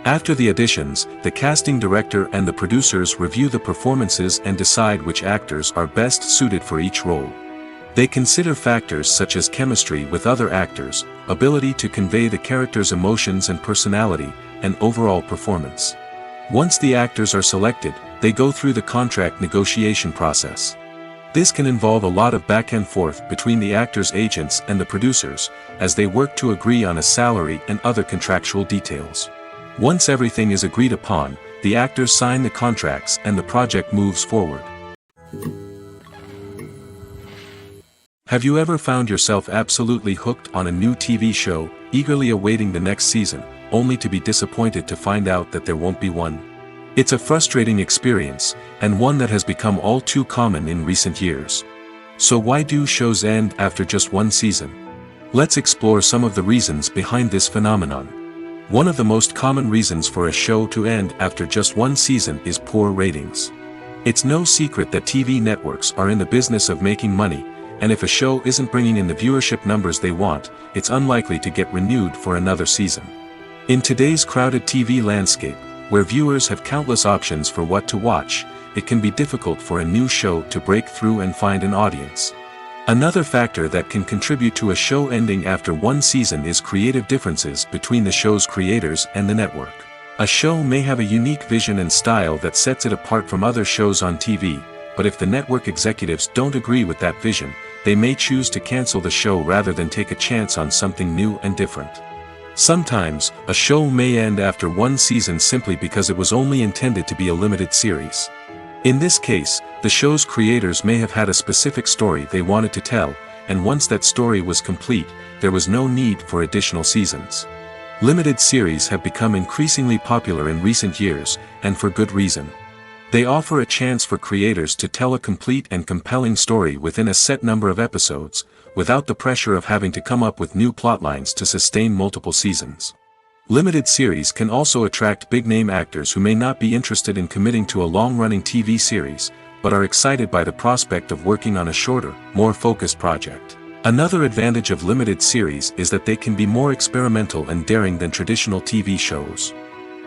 After the auditions, the casting director and the producers review the performances and decide which actors are best suited for each role. They consider factors such as chemistry with other actors, ability to convey the character's emotions and personality, and overall performance. Once the actors are selected, they go through the contract negotiation process. This can involve a lot of back and forth between the actors' agents and the producers, as they work to agree on a salary and other contractual details. Once everything is agreed upon, the actors sign the contracts and the project moves forward. Have you ever found yourself absolutely hooked on a new TV show, eagerly awaiting the next season, only to be disappointed to find out that there won't be one? It's a frustrating experience, and one that has become all too common in recent years. So why do shows end after just one season? Let's explore some of the reasons behind this phenomenon. One of the most common reasons for a show to end after just one season is poor ratings. It's no secret that TV networks are in the business of making money, and if a show isn't bringing in the viewership numbers they want, it's unlikely to get renewed for another season. In today's crowded TV landscape, where viewers have countless options for what to watch, it can be difficult for a new show to break through and find an audience. Another factor that can contribute to a show ending after one season is creative differences between the show's creators and the network. A show may have a unique vision and style that sets it apart from other shows on TV, but if the network executives don't agree with that vision, they may choose to cancel the show rather than take a chance on something new and different. Sometimes, a show may end after one season simply because it was only intended to be a limited series. In this case, the show's creators may have had a specific story they wanted to tell, and once that story was complete, there was no need for additional seasons. Limited series have become increasingly popular in recent years, and for good reason. They offer a chance for creators to tell a complete and compelling story within a set number of episodes, without the pressure of having to come up with new plotlines to sustain multiple seasons. Limited series can also attract big-name actors who may not be interested in committing to a long-running TV series, but are excited by the prospect of working on a shorter, more focused project. Another advantage of limited series is that they can be more experimental and daring than traditional TV shows.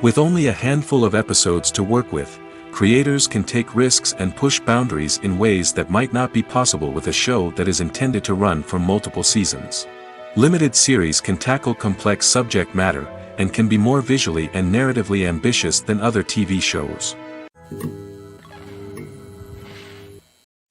With only a handful of episodes to work with, creators can take risks and push boundaries in ways that might not be possible with a show that is intended to run for multiple seasons. Limited series can tackle complex subject matter, and can be more visually and narratively ambitious than other TV shows.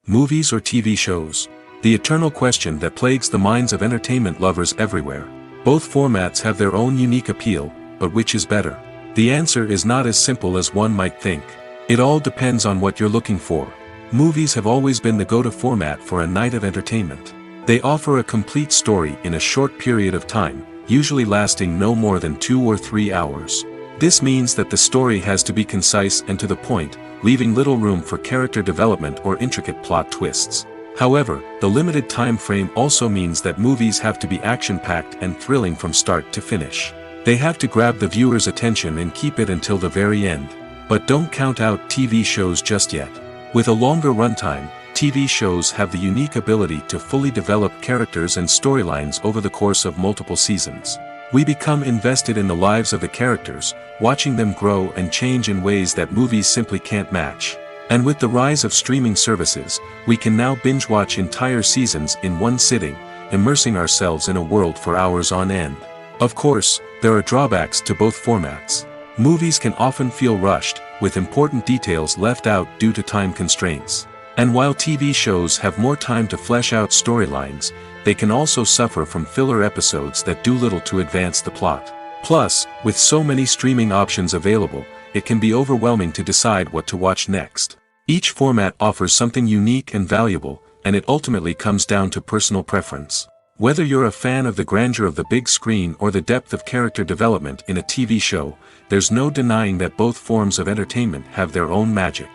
Movies or TV shows? The eternal question that plagues the minds of entertainment lovers everywhere. Both formats have their own unique appeal, but which is better? The answer is not as simple as one might think. It all depends on what you're looking for. Movies have always been the go-to format for a night of entertainment. They offer a complete story in a short period of time, usually lasting no more than 2 or 3 hours. This means that the story has to be concise and to the point, leaving little room for character development or intricate plot twists. However, the limited time frame also means that movies have to be action-packed and thrilling from start to finish. They have to grab the viewer's attention and keep it until the very end. But don't count out TV shows just yet. With a longer runtime, TV shows have the unique ability to fully develop characters and storylines over the course of multiple seasons. We become invested in the lives of the characters, watching them grow and change in ways that movies simply can't match. And with the rise of streaming services, we can now binge-watch entire seasons in one sitting, immersing ourselves in a world for hours on end. Of course, there are drawbacks to both formats. Movies can often feel rushed, with important details left out due to time constraints. And while TV shows have more time to flesh out storylines, they can also suffer from filler episodes that do little to advance the plot. Plus, with so many streaming options available, it can be overwhelming to decide what to watch next. Each format offers something unique and valuable, and it ultimately comes down to personal preference. Whether you're a fan of the grandeur of the big screen or the depth of character development in a TV show, there's no denying that both forms of entertainment have their own magic.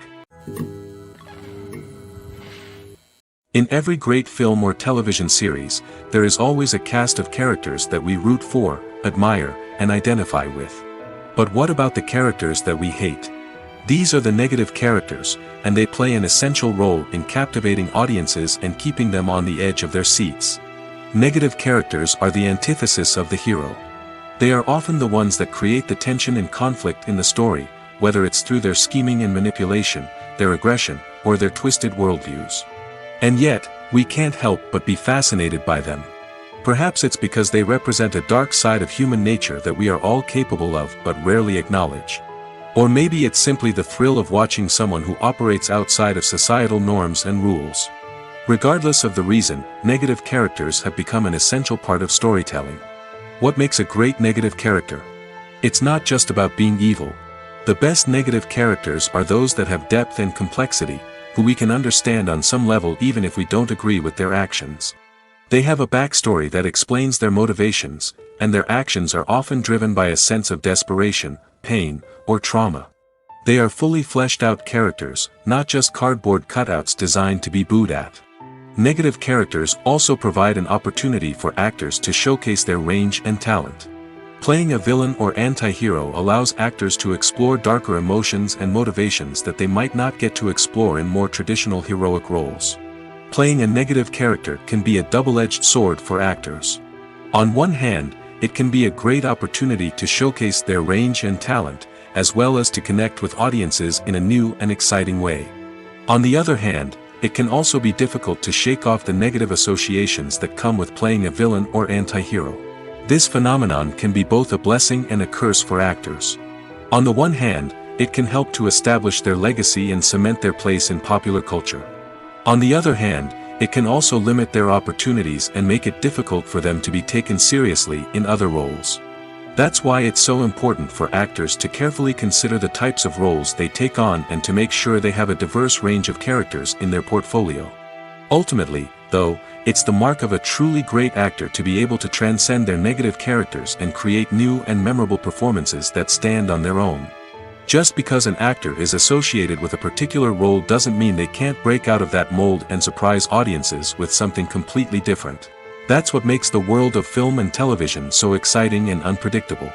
In every great film or television series, there is always a cast of characters that we root for, admire, and identify with. But what about the characters that we hate? These are the negative characters, and they play an essential role in captivating audiences and keeping them on the edge of their seats. Negative characters are the antithesis of the hero. They are often the ones that create the tension and conflict in the story, whether it's through their scheming and manipulation, their aggression, or their twisted worldviews. And yet, we can't help but be fascinated by them. Perhaps it's because they represent a dark side of human nature that we are all capable of but rarely acknowledge. Or maybe it's simply the thrill of watching someone who operates outside of societal norms and rules. Regardless of the reason, negative characters have become an essential part of storytelling. What makes a great negative character? It's not just about being evil. The best negative characters are those that have depth and complexity, who we can understand on some level even if we don't agree with their actions. They have a backstory that explains their motivations, and their actions are often driven by a sense of desperation, pain, or trauma. They are fully fleshed out characters, not just cardboard cutouts designed to be booed at. Negative characters also provide an opportunity for actors to showcase their range and talent. Playing a villain or anti-hero allows actors to explore darker emotions and motivations that they might not get to explore in more traditional heroic roles. Playing a negative character can be a double-edged sword for actors. On one hand, it can be a great opportunity to showcase their range and talent, as well as to connect with audiences in a new and exciting way. On the other hand, it can also be difficult to shake off the negative associations that come with playing a villain or anti-hero. This phenomenon can be both a blessing and a curse for actors. On the one hand, it can help to establish their legacy and cement their place in popular culture. On the other hand, it can also limit their opportunities and make it difficult for them to be taken seriously in other roles. That's why it's so important for actors to carefully consider the types of roles they take on and to make sure they have a diverse range of characters in their portfolio. Ultimately, though, it's the mark of a truly great actor to be able to transcend their negative characters and create new and memorable performances that stand on their own. Just because an actor is associated with a particular role doesn't mean they can't break out of that mold and surprise audiences with something completely different. That's what makes the world of film and television so exciting and unpredictable.